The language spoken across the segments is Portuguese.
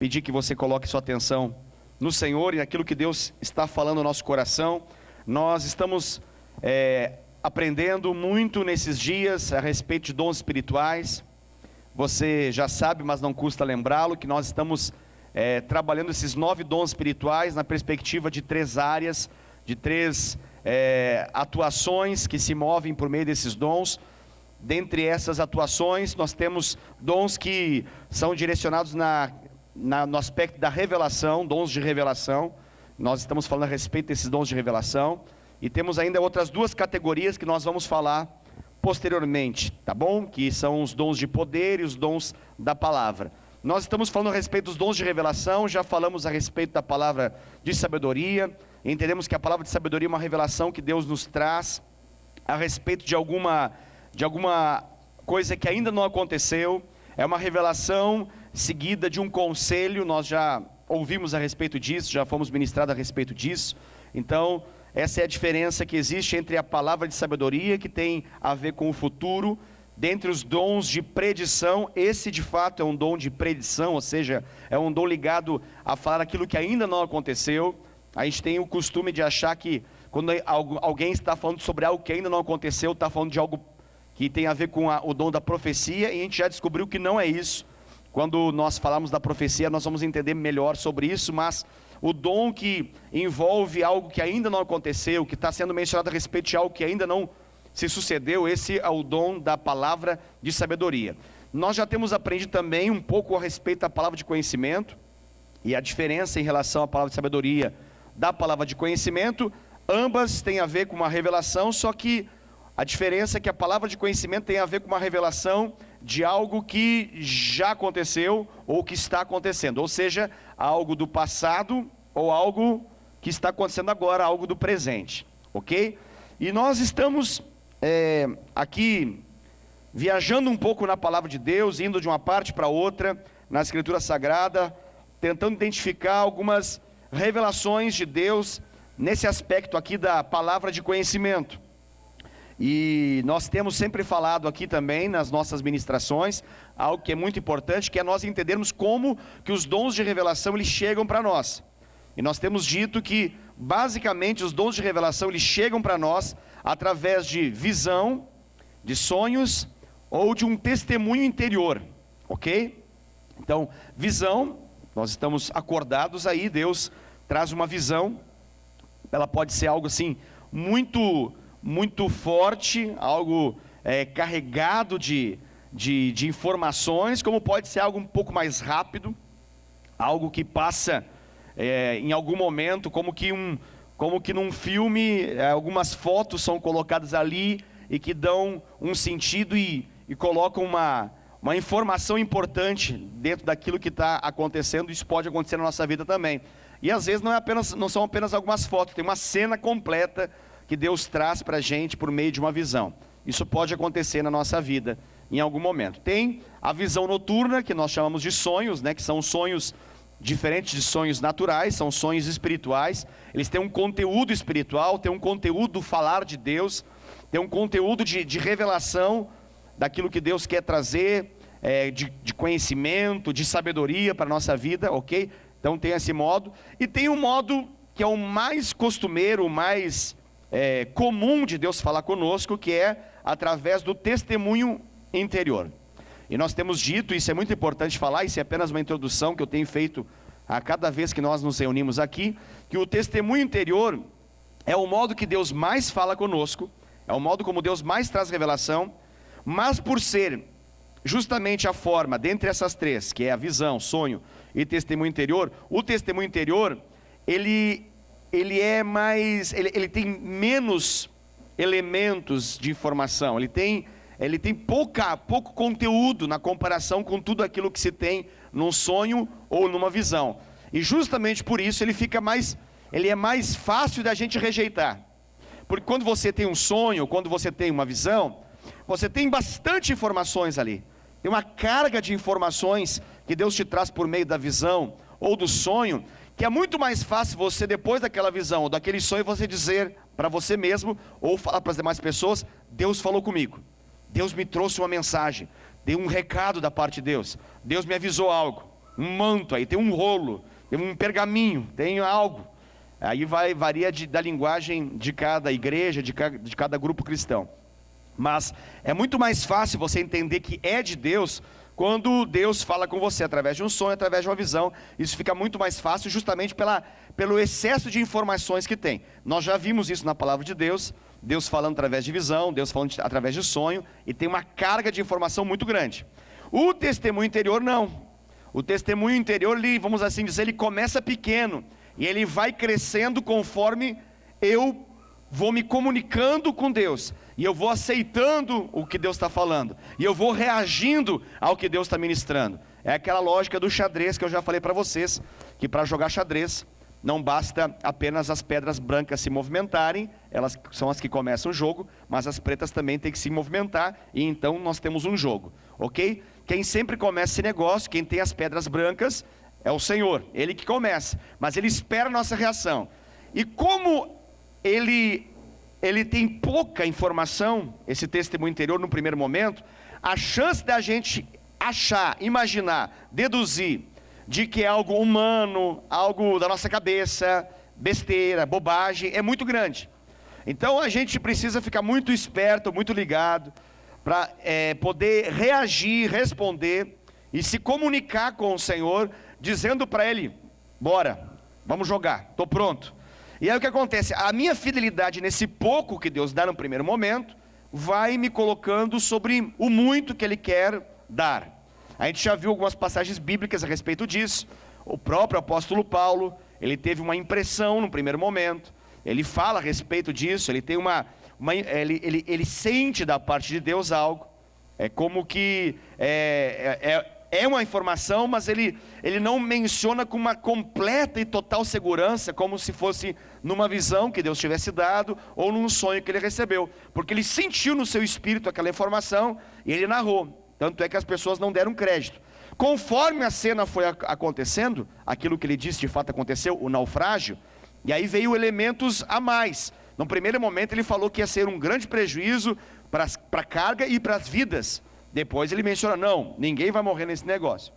pedir que você coloque sua atenção no Senhor e naquilo que Deus está falando no nosso coração. Nós estamos aprendendo muito nesses dias a respeito de dons espirituais. Você já sabe, mas não custa lembrá-lo, que nós estamos trabalhando esses 9 dons espirituais na perspectiva de 3 áreas, de 3 atuações que se movem por meio desses dons. Dentre essas atuações, nós temos dons que são direcionados no aspecto da revelação, dons de revelação. Nós estamos falando a respeito desses dons de revelação. E temos ainda outras 2 categorias que nós vamos falar posteriormente, tá bom? Que são os dons de poder e os dons da palavra. Nós estamos falando a respeito dos dons de revelação, já falamos a respeito da palavra de sabedoria. Entendemos que a palavra de sabedoria é uma revelação que Deus nos traz a respeito de alguma coisa que ainda não aconteceu. É uma revelação seguida de um conselho. Nós já ouvimos a respeito disso, já fomos ministrados a respeito disso. Então, essa é a diferença que existe entre a palavra de sabedoria, que tem a ver com o futuro, dentre os dons de predição. Esse de fato é um dom de predição, ou seja, é um dom ligado a falar aquilo que ainda não aconteceu. A gente tem o costume de achar que quando alguém está falando sobre algo que ainda não aconteceu, está falando de algo que tem a ver com o dom da profecia, e a gente já descobriu que não é isso. Quando nós falamos da profecia, nós vamos entender melhor sobre isso, mas o dom que envolve algo que ainda não aconteceu, que está sendo mencionado a respeito de algo que ainda não se sucedeu, esse é o dom da palavra de sabedoria. Nós já temos aprendido também um pouco a respeito da palavra de conhecimento, e a diferença em relação à palavra de sabedoria da palavra de conhecimento. Ambas têm a ver com uma revelação, só que a diferença é que a palavra de conhecimento tem a ver com uma revelação de algo que já aconteceu ou que está acontecendo, ou seja, algo do passado ou algo que está acontecendo agora, algo do presente, ok? E nós estamos aqui viajando um pouco na palavra de Deus, indo de uma parte para outra, na Escritura Sagrada, tentando identificar algumas revelações de Deus nesse aspecto aqui da palavra de conhecimento. E nós temos sempre falado aqui também nas nossas ministrações algo que é muito importante, que é nós entendermos como que os dons de revelação eles chegam para nós. E nós temos dito que basicamente os dons de revelação eles chegam para nós através de visão, de sonhos ou de um testemunho interior, ok? Então, visão, nós estamos acordados aí, Deus traz uma visão, ela pode ser algo assim muito forte, algo carregado de informações, como pode ser algo um pouco mais rápido, algo que passa em algum momento, como que num filme, algumas fotos são colocadas ali e que dão um sentido e colocam uma informação importante dentro daquilo que está acontecendo. Isso pode acontecer na nossa vida também. E às vezes não são apenas algumas fotos, tem uma cena completa que Deus traz para a gente por meio de uma visão. Isso pode acontecer na nossa vida em algum momento. Tem a visão noturna, que nós chamamos de sonhos, que são sonhos diferentes de sonhos naturais, são sonhos espirituais. Eles têm um conteúdo espiritual, têm um conteúdo do falar de Deus, têm um conteúdo de revelação daquilo que Deus quer trazer, de conhecimento, de sabedoria para a nossa vida, ok? Então tem esse modo. E tem um modo que é o mais costumeiro, o mais comum de Deus falar conosco, que é através do testemunho interior. E nós temos dito, isso é muito importante falar, isso é apenas uma introdução que eu tenho feito a cada vez que nós nos reunimos aqui, que o testemunho interior é o modo que Deus mais fala conosco, é o modo como Deus mais traz revelação, mas por ser justamente a forma, dentre essas 3, que é a visão, sonho e testemunho interior, o testemunho interior, ele tem menos elementos de informação, ele tem pouco conteúdo na comparação com tudo aquilo que se tem num sonho ou numa visão. E justamente por isso ele é mais fácil da gente rejeitar. Porque quando você tem um sonho, quando você tem uma visão, você tem bastante informações ali. Tem uma carga de informações que Deus te traz por meio da visão ou do sonho, que é muito mais fácil você, depois daquela visão ou daquele sonho, você dizer para você mesmo ou falar para as demais pessoas: Deus falou comigo, Deus me trouxe uma mensagem, dei um recado da parte de Deus, Deus me avisou algo. um manto, aí tem um rolo, tem um pergaminho, tem algo. Aí varia da linguagem de cada igreja, de cada grupo cristão. Mas é muito mais fácil você entender que é de Deus quando Deus fala com você através de um sonho, através de uma visão. Isso fica muito mais fácil justamente pelo excesso de informações que tem. Nós já vimos isso na palavra de Deus, Deus falando através de visão, Deus falando através de sonho, e tem uma carga de informação muito grande. O testemunho interior não. O testemunho interior, vamos assim dizer, ele começa pequeno, e ele vai crescendo conforme eu vou me comunicando com Deus, e eu vou aceitando o que Deus está falando, e eu vou reagindo ao que Deus está ministrando. É aquela lógica do xadrez que eu já falei para vocês, que para jogar xadrez, não basta apenas as pedras brancas se movimentarem, elas são as que começam o jogo, mas as pretas também têm que se movimentar, e então nós temos um jogo, ok? Quem sempre começa esse negócio, quem tem as pedras brancas, é o Senhor, Ele que começa, mas Ele espera a nossa reação. E como Ele tem pouca informação, esse testemunho interior no primeiro momento, a chance da gente achar, imaginar, deduzir, de que é algo humano, algo da nossa cabeça, besteira, bobagem, é muito grande. Então a gente precisa ficar muito esperto, muito ligado, para poder reagir, responder e se comunicar com o Senhor, dizendo para Ele: bora, vamos jogar, estou pronto. E aí o que acontece? A minha fidelidade nesse pouco que Deus dá no primeiro momento, vai me colocando sobre o muito que Ele quer dar. A gente já viu algumas passagens bíblicas a respeito disso. O próprio apóstolo Paulo, ele teve uma impressão no primeiro momento, ele fala a respeito disso, ele tem ele sente da parte de Deus algo, é como que é uma informação, mas ele não menciona com uma completa e total segurança, como se fosse numa visão que Deus tivesse dado, ou num sonho que ele recebeu, porque ele sentiu no seu espírito aquela informação, e ele narrou. Tanto é que as pessoas não deram crédito. Conforme a cena foi acontecendo, aquilo que ele disse de fato aconteceu, o naufrágio, e aí veio elementos a mais. No primeiro momento ele falou que ia ser um grande prejuízo para a carga e para as vidas. Depois ele menciona: não, ninguém vai morrer nesse negócio.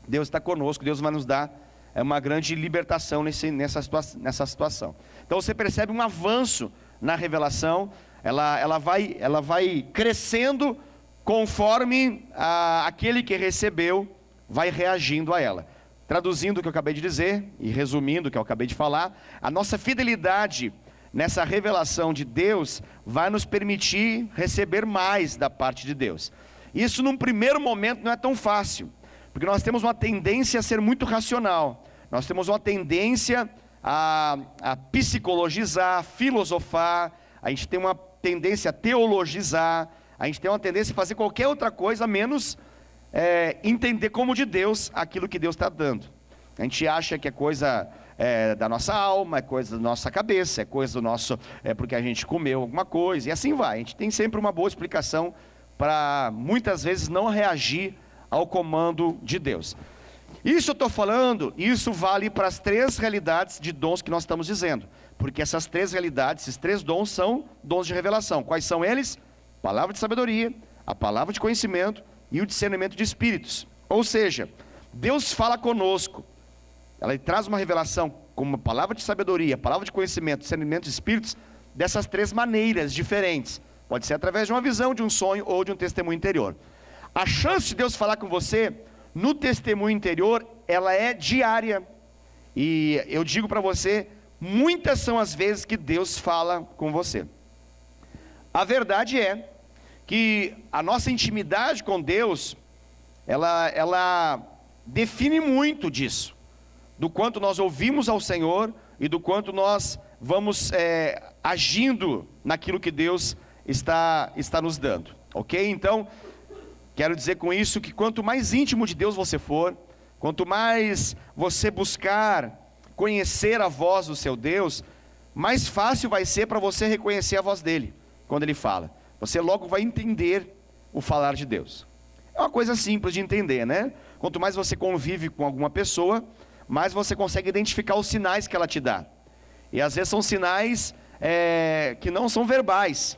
Deus está conosco, Deus vai nos dar uma grande libertação nessa situação. Então você percebe um avanço na revelação, ela vai crescendo conforme aquele que recebeu vai reagindo a ela. Traduzindo o que eu acabei de dizer e resumindo o que eu acabei de falar, a nossa fidelidade nessa revelação de Deus vai nos permitir receber mais da parte de Deus. Isso num primeiro momento não é tão fácil, porque nós temos uma tendência a ser muito racional, nós temos uma tendência a psicologizar, filosofar, a gente tem uma tendência a teologizar, a gente tem uma tendência a fazer qualquer outra coisa, menos entender como de Deus aquilo que Deus está dando. A gente acha que é coisa da nossa alma, é coisa da nossa cabeça, é coisa do nosso... porque a gente comeu alguma coisa, e assim vai. A gente tem sempre uma boa explicação para, muitas vezes, não reagir ao comando de Deus. Isso eu estou falando, isso vale para as três realidades de dons que nós estamos dizendo. Porque essas três realidades, esses três dons são dons de revelação. Quais são eles? Palavra de sabedoria, a palavra de conhecimento e o discernimento de espíritos. Ou seja, Deus fala conosco, ela traz uma revelação como palavra de sabedoria, palavra de conhecimento, discernimento de espíritos, dessas três maneiras diferentes. Pode ser através de uma visão, de um sonho ou de um testemunho interior. A chance de Deus falar com você no testemunho interior, ela é diária. E eu digo para você, muitas são as vezes que Deus fala com você. A verdade é que a nossa intimidade com Deus, ela define muito disso, do quanto nós ouvimos ao Senhor e do quanto nós vamos agindo naquilo que Deus está nos dando, ok? Então, quero dizer com isso que quanto mais íntimo de Deus você for, quanto mais você buscar conhecer a voz do seu Deus, mais fácil vai ser para você reconhecer a voz dele, quando ele fala. Você logo vai entender o falar de Deus. É uma coisa simples de entender, né? Quanto mais você convive com alguma pessoa, mais você consegue identificar os sinais que ela te dá. E às vezes são sinais que não são verbais.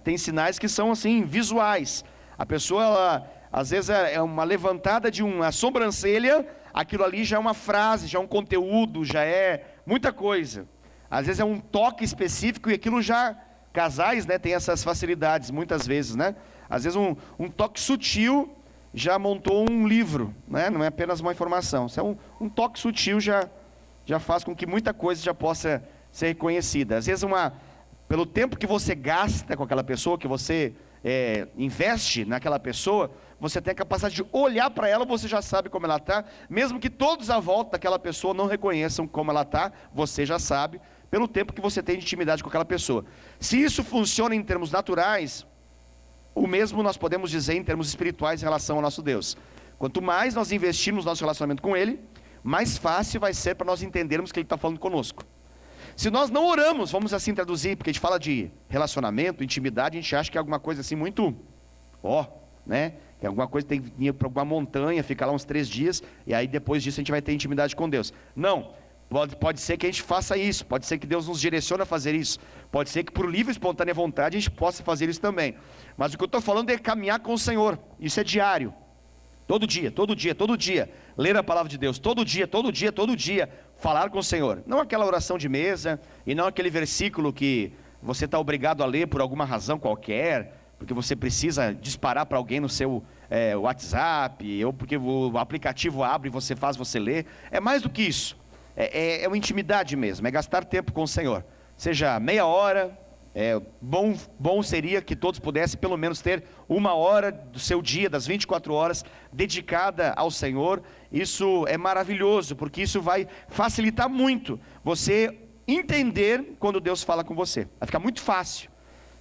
Tem sinais que são assim, visuais. A pessoa, às vezes é uma levantada de uma sobrancelha, aquilo ali já é uma frase, já é um conteúdo, já é muita coisa. Às vezes é um toque específico e aquilo já, casais, né, tem essas facilidades muitas vezes, né? Às vezes um toque sutil já montou um livro, né? Não é apenas uma informação. Isso é um toque sutil já faz com que muita coisa já possa ser reconhecida. Às vezes pelo tempo que você gasta com aquela pessoa, que você investe naquela pessoa, você tem a capacidade de olhar para ela, você já sabe como ela está, mesmo que todos à volta daquela pessoa não reconheçam como ela está, você já sabe, pelo tempo que você tem de intimidade com aquela pessoa. Se isso funciona em termos naturais, o mesmo nós podemos dizer em termos espirituais em relação ao nosso Deus. Quanto mais nós investirmos no nosso relacionamento com Ele, mais fácil vai ser para nós entendermos que Ele está falando conosco. Se nós não oramos, vamos assim traduzir, porque a gente fala de relacionamento, intimidade, a gente acha que é alguma coisa assim muito, né? Que é alguma coisa que tem que ir para alguma montanha, ficar lá uns 3 dias, e aí depois disso a gente vai ter intimidade com Deus. Não, pode ser que a gente faça isso, pode ser que Deus nos direcione a fazer isso, pode ser que por livre e espontânea vontade a gente possa fazer isso também. Mas o que eu estou falando é caminhar com o Senhor, isso é diário. Todo dia, todo dia, todo dia, ler a palavra de Deus, todo dia, todo dia, todo dia, falar com o Senhor. Não aquela oração de mesa, e não aquele versículo que você está obrigado a ler por alguma razão qualquer, porque você precisa disparar para alguém no seu WhatsApp, ou porque o aplicativo abre e você ler. É mais do que isso, é uma intimidade mesmo, é gastar tempo com o Senhor. Seja meia hora, bom seria que todos pudessem pelo menos ter 1 hora do seu dia, das 24 horas, dedicada ao Senhor. Isso é maravilhoso, porque isso vai facilitar muito você entender quando Deus fala com você, vai ficar muito fácil.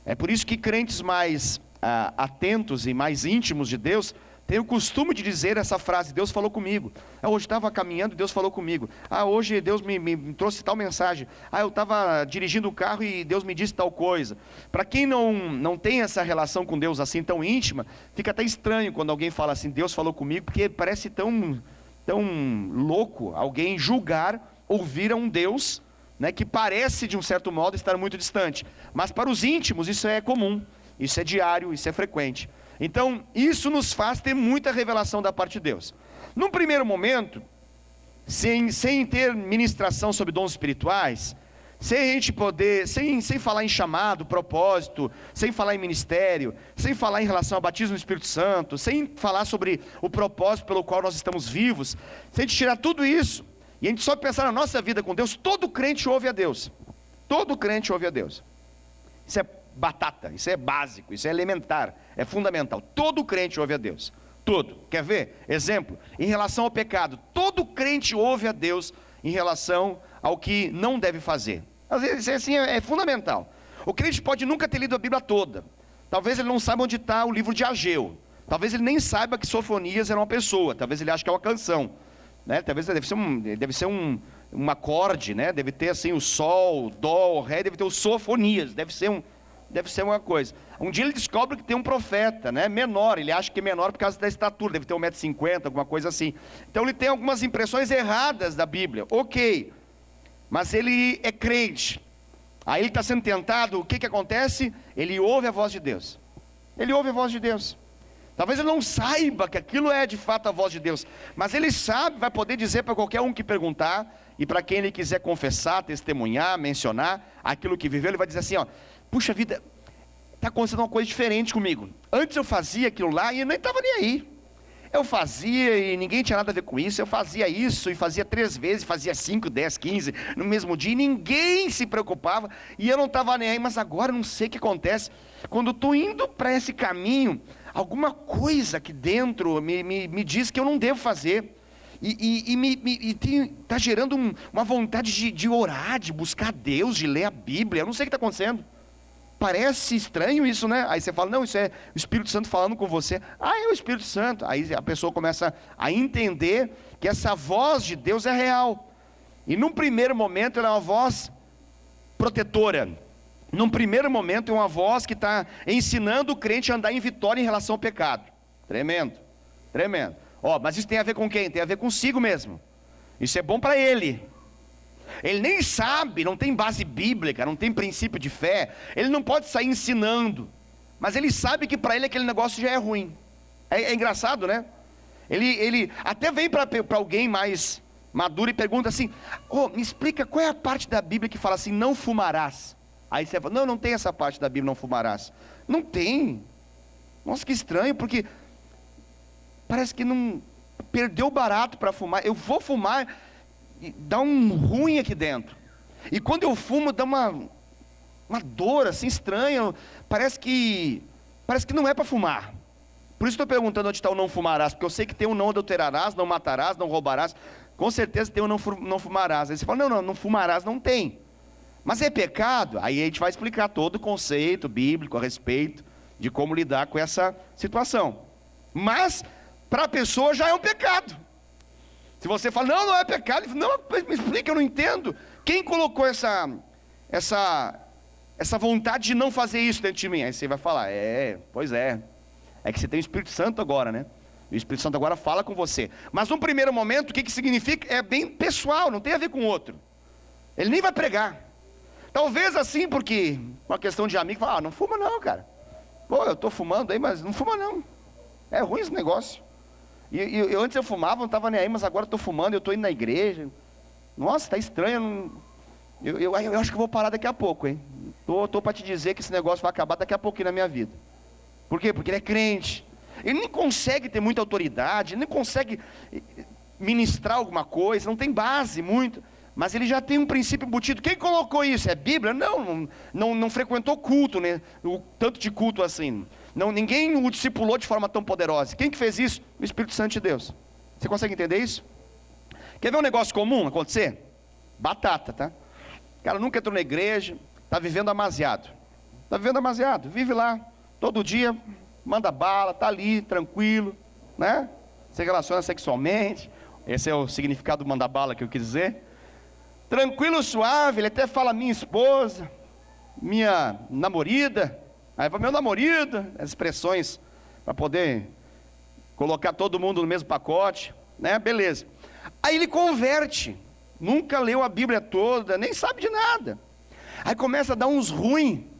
É por isso que crentes mais atentos e mais íntimos de Deus tem o costume de dizer essa frase: Deus falou comigo. Hoje estava caminhando e Deus falou comigo. Hoje Deus me trouxe tal mensagem. Eu estava dirigindo o carro e Deus me disse tal coisa. Para quem não tem essa relação com Deus assim tão íntima, fica até estranho quando alguém fala assim: Deus falou comigo, porque parece tão louco alguém julgar, ouvir a um Deus, né, que parece de um certo modo estar muito distante. Mas para os íntimos isso é comum, isso é diário, isso é frequente. Então, isso nos faz ter muita revelação da parte de Deus. Num primeiro momento, sem ter ministração sobre dons espirituais, sem a gente poder, sem falar em chamado, propósito, sem falar em ministério, sem falar em relação ao batismo do Espírito Santo, sem falar sobre o propósito pelo qual nós estamos vivos, se a gente tirar tudo isso, e a gente só pensar na nossa vida com Deus, todo crente ouve a Deus. Todo crente ouve a Deus. Isso é batata, isso é básico, isso é elementar, é fundamental. Todo crente ouve a Deus, todo. Quer ver? Exemplo, em relação ao pecado, todo crente ouve a Deus em relação ao que não deve fazer. Às vezes assim é fundamental. O crente pode nunca ter lido a Bíblia toda, talvez ele não saiba onde está o livro de Ageu, talvez ele nem saiba que Sofonias era uma pessoa, talvez ele ache que é uma canção, né? Talvez deve ser um acorde, né? Deve ter assim o sol, o dó, o ré, deve ter o Sofonias, deve ser uma coisa. Um dia ele descobre que tem um profeta, né, menor, ele acha que é menor por causa da estatura, deve ter 1,50 m, alguma coisa assim. Então ele tem algumas impressões erradas da Bíblia, ok, mas ele é crente. Aí ele está sendo tentado, o que acontece? Ele ouve a voz de Deus. Ele ouve a voz de Deus. Talvez ele não saiba que aquilo é de fato a voz de Deus, mas ele sabe, vai poder dizer para qualquer um que perguntar, e para quem ele quiser confessar, testemunhar, mencionar aquilo que viveu, ele vai dizer assim: puxa vida, está acontecendo uma coisa diferente comigo. Antes eu fazia aquilo lá e eu nem estava nem aí. Eu fazia e ninguém tinha nada a ver com isso. Eu fazia isso e fazia 3 vezes, fazia 5, 10, 15 no mesmo dia, e ninguém se preocupava, e eu não estava nem aí. Mas agora não sei o que acontece. Quando eu estou indo para esse caminho, alguma coisa aqui dentro me diz que eu não devo fazer. E está gerando uma vontade de orar, de buscar Deus, de ler a Bíblia. Eu não sei o que está acontecendo. Parece estranho isso, né? Aí você fala: não, isso é o Espírito Santo falando com você. É o Espírito Santo. Aí a pessoa começa a entender que essa voz de Deus é real. E num primeiro momento ela é uma voz protetora. Num primeiro momento é uma voz que está ensinando o crente a andar em vitória em relação ao pecado. Tremendo, tremendo. Mas isso tem a ver com quem? Tem a ver consigo mesmo. Isso é bom para ele. Ele nem sabe, não tem base bíblica, não tem princípio de fé, ele não pode sair ensinando, mas ele sabe que para ele aquele negócio já é ruim. É engraçado, né? Ele até vem para alguém mais maduro e pergunta assim: me explica qual é a parte da Bíblia que fala assim, não fumarás. Aí você fala, não tem essa parte da Bíblia, não fumarás. Não tem. Nossa, que estranho, porque parece que não perdeu o barato para fumar. Eu vou fumar e dá um ruim aqui dentro. E quando eu fumo, dá uma dor assim estranha. Parece que não é para fumar. Por isso estou perguntando onde está o não fumarás, porque eu sei que tem o não adulterarás, não matarás, não roubarás. Com certeza tem o não fumarás. Aí você fala, não fumarás, não tem. Mas é pecado? Aí a gente vai explicar todo o conceito bíblico a respeito de como lidar com essa situação. Mas, para a pessoa já é um pecado. Se você fala, não é pecado, não, me explica, eu não entendo. Quem colocou essa vontade de não fazer isso dentro de mim? Aí você vai falar, pois é. É que você tem o Espírito Santo agora, né? O Espírito Santo agora fala com você. Mas num primeiro momento, o que significa? É bem pessoal, não tem a ver com o outro. Ele nem vai pregar. Talvez assim, porque uma questão de amigo, fala, não fuma não, cara. Pô, eu estou fumando aí, mas não fuma não. É ruim esse negócio. E antes eu fumava, não estava nem aí, mas agora estou fumando, eu estou indo na igreja. Nossa, está estranho. Eu acho que eu vou parar daqui a pouco, hein? Estou para te dizer que esse negócio vai acabar daqui a pouquinho na minha vida. Por quê? Porque ele é crente. Ele nem consegue ter muita autoridade, ele nem consegue ministrar alguma coisa, não tem base muito. Mas ele já tem um princípio embutido. Quem colocou isso? É Bíblia? Não frequentou culto, né? O tanto de culto assim. Ninguém o discipulou de forma tão poderosa. Quem que fez isso? O Espírito Santo de Deus. Você consegue entender isso? Quer ver um negócio comum acontecer? Batata, tá? O cara nunca entrou na igreja, está vivendo amasiado. Vive lá, todo dia, manda bala, está ali, tranquilo, né? Se relaciona sexualmente. Esse é o significado do mandar bala que eu quis dizer. Tranquilo, suave, ele até fala minha esposa, minha namorada, aí vai meu namorado, as expressões para poder colocar todo mundo no mesmo pacote, né? Beleza. Aí ele converte, nunca leu a Bíblia toda, nem sabe de nada. Aí começa a dar uns ruim,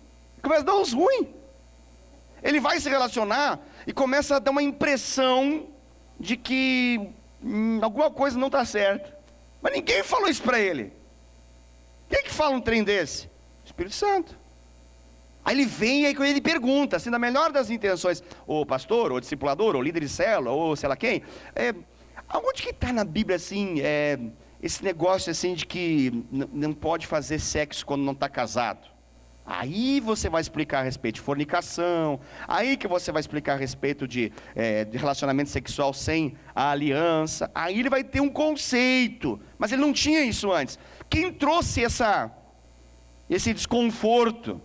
Ele vai se relacionar e começa a dar uma impressão de que alguma coisa não está certa. Mas ninguém falou isso para ele. Quem que fala um trem desse? O Espírito Santo. Aí ele vem e aí ele pergunta, assim, na melhor das intenções, ô pastor, ou discipulador, ou líder de célula, ou sei lá quem, aonde que está na Bíblia assim, esse negócio assim de que não pode fazer sexo quando não está casado? Aí você vai explicar a respeito de fornicação, aí que você vai explicar a respeito de relacionamento sexual sem a aliança, aí ele vai ter um conceito, mas ele não tinha isso antes. Quem trouxe esse desconforto?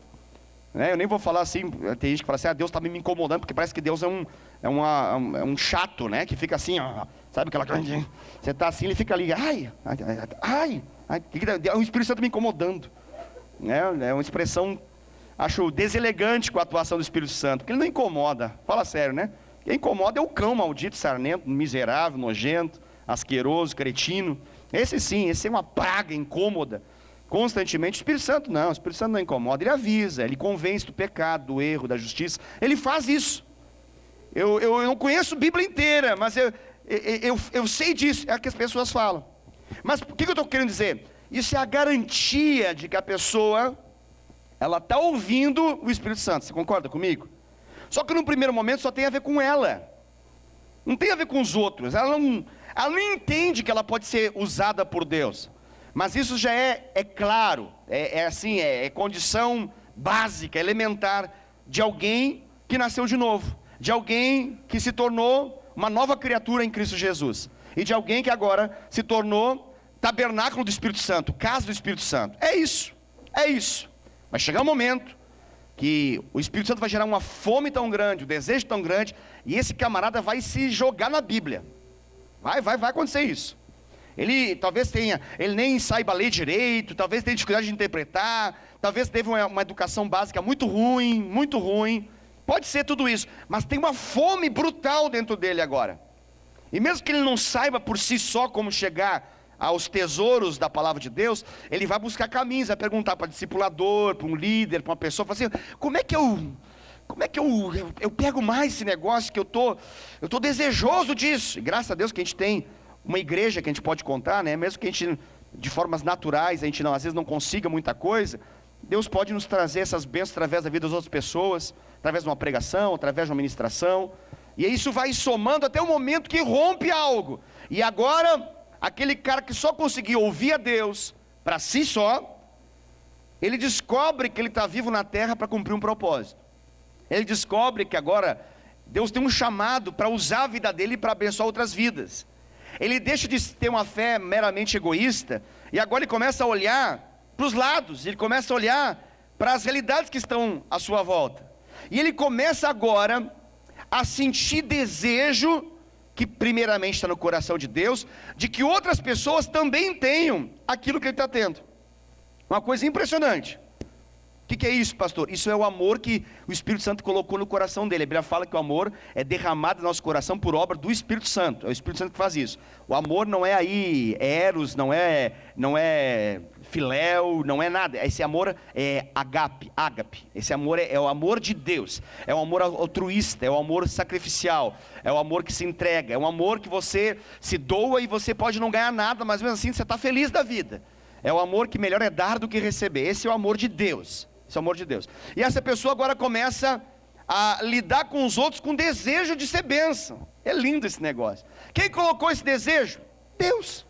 Né? Eu nem vou falar assim, tem gente que fala assim, Deus está me incomodando, porque parece que Deus é um chato, né? Que fica assim, ó, sabe aquela coisa, você está assim, ele fica ali, o Espírito Santo me incomodando. É uma expressão, acho deselegante com a atuação do Espírito Santo, porque ele não incomoda, fala sério, né? Quem incomoda é o cão maldito, sarnento, miserável, nojento, asqueroso, cretino. Esse é uma praga incômoda, constantemente. O Espírito Santo não incomoda, ele avisa, ele convence do pecado, do erro, da justiça, ele faz isso. Eu não conheço a Bíblia inteira, mas eu sei disso, é o que as pessoas falam. Mas o que eu estou querendo dizer? Isso é a garantia de que a pessoa, ela está ouvindo o Espírito Santo, você concorda comigo? Só que no primeiro momento só tem a ver com ela, não tem a ver com os outros, ela não entende que ela pode ser usada por Deus, mas isso já é claro, é condição básica, elementar, de alguém que nasceu de novo, de alguém que se tornou uma nova criatura em Cristo Jesus, e de alguém que agora se tornou tabernáculo do Espírito Santo, casa do Espírito Santo. É isso. Vai chegar um momento que o Espírito Santo vai gerar uma fome tão grande, um desejo tão grande, e esse camarada vai se jogar na Bíblia. Vai acontecer isso. Ele nem saiba ler direito, talvez tenha dificuldade de interpretar, talvez teve uma educação básica muito ruim, pode ser tudo isso, mas tem uma fome brutal dentro dele agora. E mesmo que ele não saiba por si só como chegar aos tesouros da palavra de Deus, ele vai buscar caminhos, vai perguntar para discipulador, para um líder, para uma pessoa, assim, como é que como é que eu pego mais esse negócio que eu tô desejoso disso? E graças a Deus que a gente tem uma igreja que a gente pode contar, né? Mesmo que a gente, de formas naturais, a gente às vezes não consiga muita coisa, Deus pode nos trazer essas bênçãos através da vida das outras pessoas, através de uma pregação, através de uma ministração, e isso vai somando até o momento que rompe algo, e agora, aquele cara que só conseguia ouvir a Deus, para si só, ele descobre que ele está vivo na terra para cumprir um propósito. Ele descobre que agora Deus tem um chamado para usar a vida dele para abençoar outras vidas. Ele deixa de ter uma fé meramente egoísta, e agora ele começa a olhar para os lados, ele começa a olhar para as realidades que estão à sua volta, e ele começa agora a sentir desejo, que primeiramente está no coração de Deus, de que outras pessoas também tenham aquilo que ele está tendo. Uma coisa impressionante. O que é isso, pastor? Isso é o amor que o Espírito Santo colocou no coração dele. A Bíblia fala que o amor é derramado no nosso coração por obra do Espírito Santo. É o Espírito Santo que faz isso. O amor não é aí eros, não é filéu, não é nada. Esse amor é ágape. Esse amor é o amor de Deus. É um amor altruísta, é um amor sacrificial, é o amor que se entrega, é um amor que você se doa e você pode não ganhar nada, mas mesmo assim você está feliz da vida. É o amor que melhor é dar do que receber. Esse é o amor de Deus. Esse é o amor de Deus. E essa pessoa agora começa a lidar com os outros com desejo de ser bênção. É lindo esse negócio. Quem colocou esse desejo? Deus.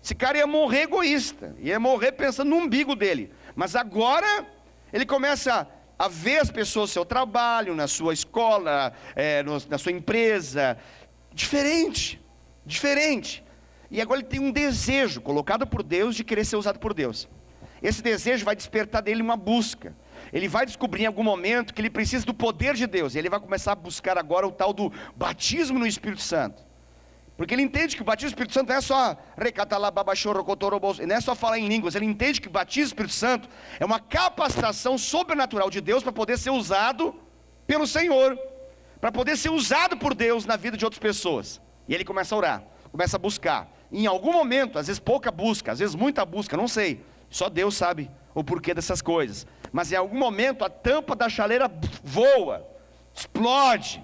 Esse cara ia morrer egoísta, ia morrer pensando no umbigo dele. Mas agora ele começa a ver as pessoas no seu trabalho, na sua escola, na sua empresa, diferente. E agora ele tem um desejo colocado por Deus de querer ser usado por Deus. Esse desejo vai despertar dele uma busca. Ele vai descobrir em algum momento que ele precisa do poder de Deus, e ele vai começar a buscar agora o tal do batismo no Espírito Santo. Porque ele entende que o batismo no Espírito Santo não é só não é só falar em línguas. Ele entende que o batismo no Espírito Santo é uma capacitação sobrenatural de Deus para poder ser usado pelo Senhor, para poder ser usado por Deus na vida de outras pessoas. E ele começa a orar, começa a buscar. Em algum momento, às vezes pouca busca, às vezes muita busca, não sei, só Deus sabe o porquê dessas coisas, mas em algum momento a tampa da chaleira voa, explode,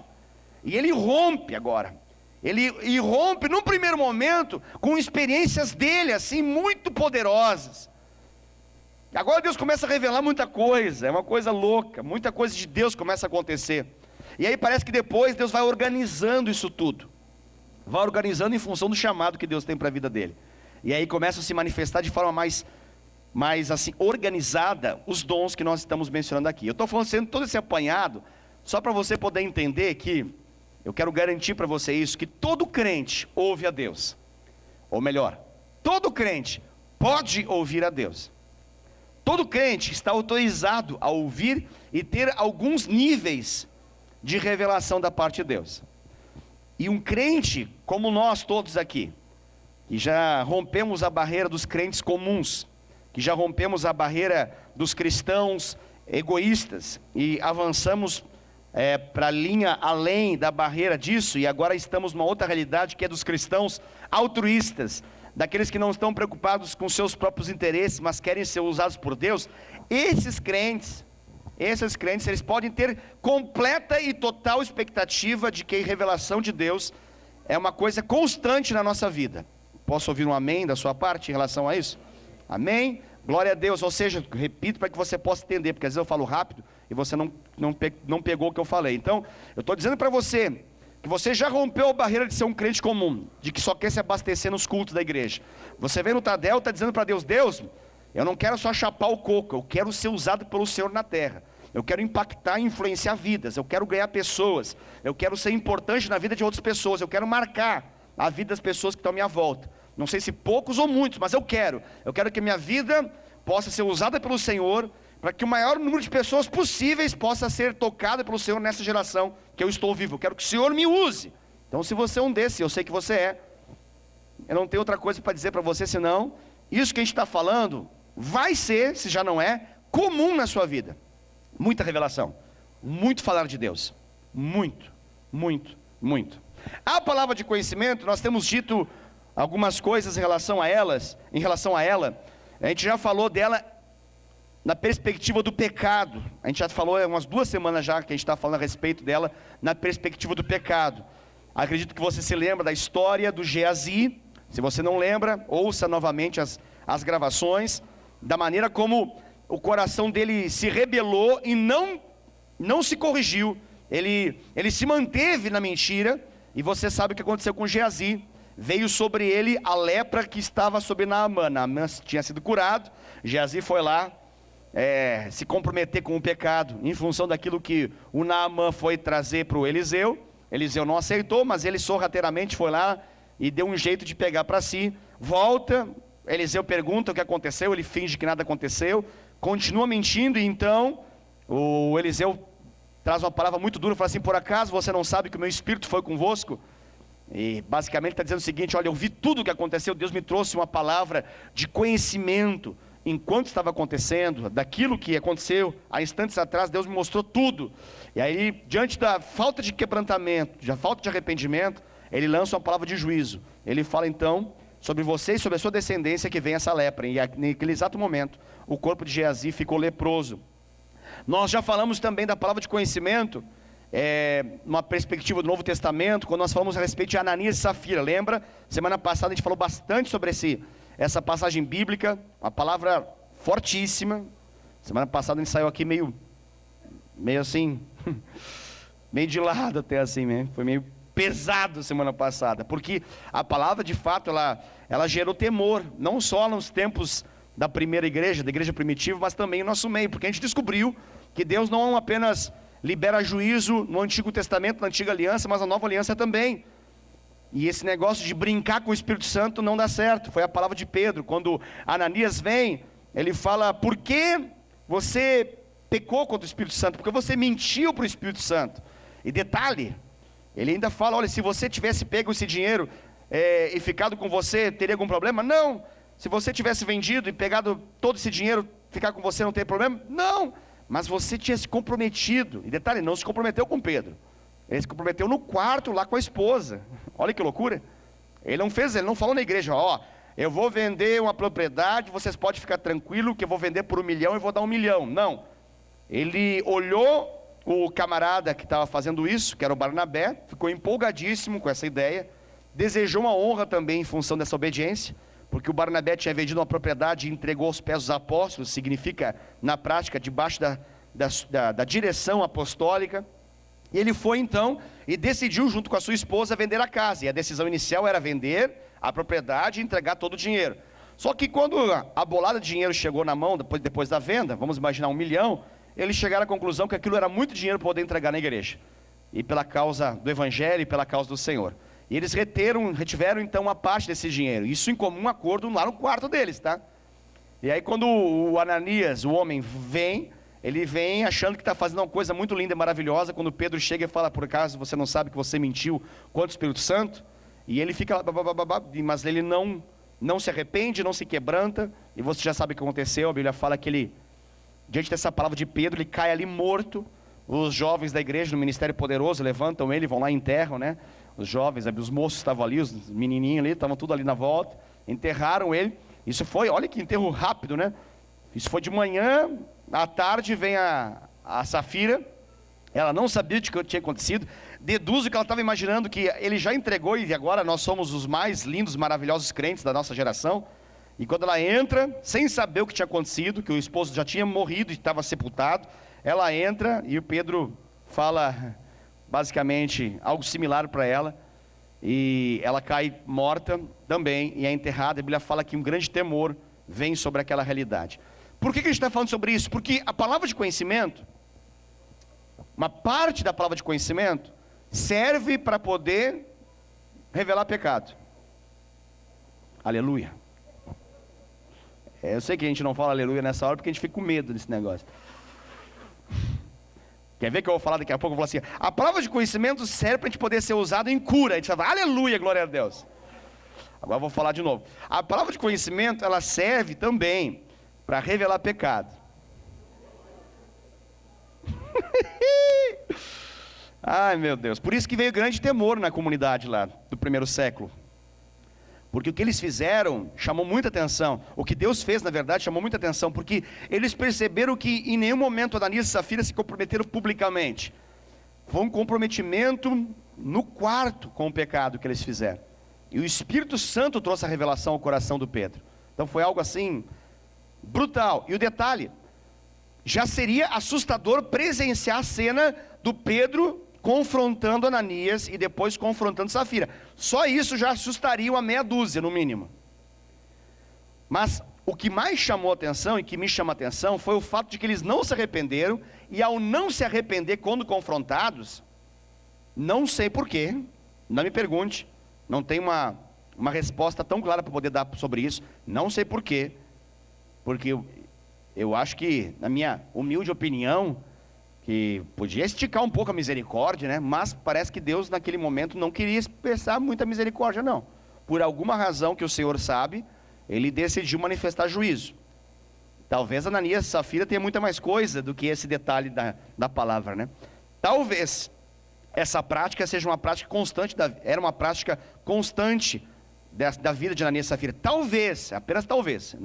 e ele rompe agora. Ele rompe num primeiro momento com experiências dele assim muito poderosas. Agora Deus começa a revelar muita coisa, é uma coisa louca, muita coisa de Deus começa a acontecer. E aí parece que depois Deus vai organizando isso tudo, vai organizando em função do chamado que Deus tem para a vida dele. E aí começa a se manifestar de forma mais assim, organizada, os dons que nós estamos mencionando aqui. Eu estou falando sendo todo esse apanhado, só para você poder entender que, eu quero garantir para você isso, que todo crente ouve a Deus. Ou melhor, todo crente pode ouvir a Deus. Todo crente está autorizado a ouvir e ter alguns níveis de revelação da parte de Deus. E um crente, como nós todos aqui, que já rompemos a barreira dos crentes comuns, que já rompemos a barreira dos cristãos egoístas, e avançamos para a linha além da barreira disso, e agora estamos numa outra realidade que é dos cristãos altruístas, daqueles que não estão preocupados com seus próprios interesses, mas querem ser usados por Deus. Esses crentes, eles podem ter completa e total expectativa de que a revelação de Deus é uma coisa constante na nossa vida. Posso ouvir um amém da sua parte em relação a isso? Amém? Glória a Deus. Ou seja, repito para que você possa entender, porque às vezes eu falo rápido e você não pegou o que eu falei. Então, eu estou dizendo para você que você já rompeu a barreira de ser um crente comum, de que só quer se abastecer nos cultos da igreja. Você vem no Tadel, está dizendo para Deus: Deus, eu não quero só chapar o coco, eu quero ser usado pelo Senhor na terra. Eu quero impactar e influenciar vidas, eu quero ganhar pessoas, eu quero ser importante na vida de outras pessoas, eu quero marcar a vida das pessoas que estão à minha volta. Não sei se poucos ou muitos, mas eu quero que a minha vida possa ser usada pelo Senhor, para que o maior número de pessoas possíveis possa ser tocada pelo Senhor nessa geração que eu estou vivo. Eu quero que o Senhor me use. Então, se você é um desses, eu sei que você é, eu não tenho outra coisa para dizer para você senão, isso que a gente está falando vai ser, se já não é, comum na sua vida. Muita revelação, muito falar de Deus, muito. A palavra de conhecimento, nós temos dito algumas coisas em relação a ela, a gente já falou dela na perspectiva do pecado. A gente já falou, umas 2 semanas já que a gente está falando a respeito dela, na perspectiva do pecado. Acredito que você se lembra da história do Geazi. Se você não lembra, ouça novamente as gravações, da maneira como o coração dele se rebelou e não se corrigiu. Ele se manteve na mentira, e você sabe o que aconteceu com Geazi. Veio sobre ele a lepra que estava sobre Naamã. Naamã tinha sido curado, Geazi foi lá se comprometer com o pecado, em função daquilo que o Naamã foi trazer para o Eliseu. Eliseu não aceitou, mas ele sorrateiramente foi lá e deu um jeito de pegar para si. Volta, Eliseu pergunta o que aconteceu, ele finge que nada aconteceu, continua mentindo, e então o Eliseu traz uma palavra muito dura, fala assim: por acaso você não sabe que o meu espírito foi convosco? E basicamente está dizendo o seguinte: olha, eu vi tudo o que aconteceu, Deus me trouxe uma palavra de conhecimento, enquanto estava acontecendo, daquilo que aconteceu há instantes atrás, Deus me mostrou tudo. E aí, diante da falta de quebrantamento, da falta de arrependimento, ele lança uma palavra de juízo. Ele fala então sobre você e sobre a sua descendência que vem essa lepra. E naquele exato momento, o corpo de Geazi ficou leproso. Nós já falamos também da palavra de conhecimento, numa perspectiva do Novo Testamento, quando nós falamos a respeito de Ananias e Safira. Lembra? Semana passada a gente falou bastante sobre essa passagem bíblica, uma palavra fortíssima. Semana passada a gente saiu aqui meio assim, meio de lado até assim, né? Foi meio pesado semana passada, porque a palavra de fato, ela gerou temor, não só nos tempos da primeira igreja, da igreja primitiva, mas também no nosso meio, porque a gente descobriu que Deus não apenas libera juízo no Antigo Testamento, na Antiga Aliança, mas na Nova Aliança também. E esse negócio de brincar com o Espírito Santo não dá certo. Foi a palavra de Pedro, quando Ananias vem, ele fala: por que você pecou contra o Espírito Santo? Porque você mentiu para o Espírito Santo. E detalhe, ele ainda fala: olha, se você tivesse pego esse dinheiro e ficado com você, teria algum problema? Não. Se você tivesse vendido e pegado todo esse dinheiro, ficar com você não tem problema? Não. Mas você tinha se comprometido. E detalhe, não se comprometeu com Pedro, ele se comprometeu no quarto lá com a esposa. Olha que loucura. Ele não falou na igreja: ó, eu vou vender uma propriedade, vocês podem ficar tranquilo que eu vou vender por 1 milhão e vou dar 1 milhão. Não. Ele olhou o camarada que estava fazendo isso, que era o Barnabé, ficou empolgadíssimo com essa ideia, desejou uma honra também em função dessa obediência, porque o Barnabé tinha vendido uma propriedade e entregou aos pés dos apóstolos, significa na prática debaixo da direção apostólica. E ele foi então e decidiu junto com a sua esposa vender a casa, e a decisão inicial era vender a propriedade e entregar todo o dinheiro. Só que quando a bolada de dinheiro chegou na mão, depois da venda, vamos imaginar 1 milhão, eles chegaram à conclusão que aquilo era muito dinheiro para poder entregar na igreja, e pela causa do Evangelho e pela causa do Senhor. E eles retiveram então uma parte desse dinheiro, isso em comum acordo lá no quarto deles, tá? E aí quando o Ananias, o homem, vem, ele vem achando que está fazendo uma coisa muito linda e maravilhosa. Quando Pedro chega e fala: por acaso você não sabe que você mentiu contra o Espírito Santo? E ele fica lá, mas ele não se arrepende, não se quebranta, e você já sabe o que aconteceu. A Bíblia fala que ele, diante dessa palavra de Pedro, ele cai ali morto. Os jovens da igreja, no ministério poderoso, levantam ele, vão lá e enterram, né? Os jovens, os moços estavam ali, os menininhos ali, estavam tudo ali na volta, enterraram ele. Isso foi, olha que enterro rápido, né? Isso foi de manhã, à tarde vem a Safira, ela não sabia de que tinha acontecido, deduzo que ela estava imaginando que ele já entregou e agora nós somos os mais lindos, maravilhosos crentes da nossa geração. E quando ela entra, sem saber o que tinha acontecido, que o esposo já tinha morrido e estava sepultado, ela entra e o Pedro fala basicamente algo similar para ela, e ela cai morta também e é enterrada. A Bíblia fala que um grande temor vem sobre aquela realidade. Por que a gente está falando sobre isso? Porque a palavra de conhecimento, uma parte da palavra de conhecimento, serve para poder revelar pecado. Aleluia. Eu sei que a gente não fala aleluia nessa hora porque a gente fica com medo desse negócio. Quer ver que eu vou falar daqui a pouco? Eu vou falar assim: a palavra de conhecimento serve para a gente poder ser usado em cura. A gente fala aleluia, glória a Deus. Agora eu vou falar de novo. A palavra de conhecimento, ela serve também para revelar pecado. Ai meu Deus, por isso que veio grande temor na comunidade lá do primeiro século, Porque o que eles fizeram chamou muita atenção. O que Deus fez, na verdade, chamou muita atenção, porque eles perceberam que em nenhum momento Ananias e Safira se comprometeram publicamente. Foi um comprometimento no quarto com o pecado que eles fizeram. E o Espírito Santo trouxe a revelação ao coração do Pedro. Então foi algo assim, brutal. E o detalhe, já seria assustador presenciar a cena do Pedro confrontando Ananias e depois confrontando Safira. Só isso já assustaria uma meia dúzia, no mínimo. Mas o que mais chamou a atenção e que me chama a atenção foi o fato de que eles não se arrependeram, e ao não se arrepender quando confrontados, não sei porquê, não me pergunte, não tem uma resposta tão clara para poder dar sobre isso, não sei porquê, porque eu acho que, na minha humilde opinião, que podia esticar um pouco a misericórdia, né? Mas parece que Deus naquele momento não queria expressar muita misericórdia, não. Por alguma razão que o Senhor sabe, Ele decidiu manifestar juízo. Talvez Ananias e Safira tenha muita mais coisa do que esse detalhe da palavra, né? Talvez essa prática seja uma prática constante, era uma prática constante da vida de Ananias e Safira. Talvez, apenas talvez,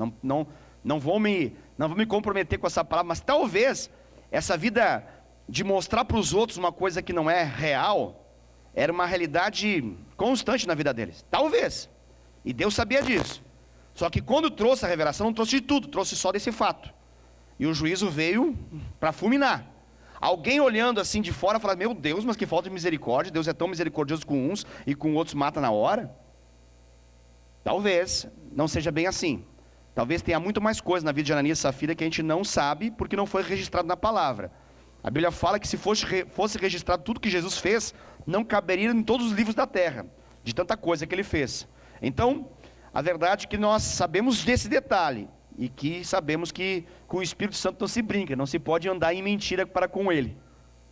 não vou me comprometer com essa palavra, mas talvez essa vida de mostrar para os outros uma coisa que não é real, era uma realidade constante na vida deles. Talvez. E Deus sabia disso. Só que quando trouxe a revelação, não trouxe de tudo, trouxe só desse fato. E o juízo veio para fulminar. Alguém olhando assim de fora, fala: meu Deus, mas que falta de misericórdia, Deus é tão misericordioso com uns e com outros mata na hora. Talvez não seja bem assim. Talvez tenha muito mais coisa na vida de Ananias e Safira que a gente não sabe, porque não foi registrado na palavra. A Bíblia fala que se fosse registrado tudo que Jesus fez, não caberia em todos os livros da terra, de tanta coisa que ele fez. Então, a verdade é que nós sabemos desse detalhe, e que sabemos que com o Espírito Santo não se brinca, não se pode andar em mentira para com ele.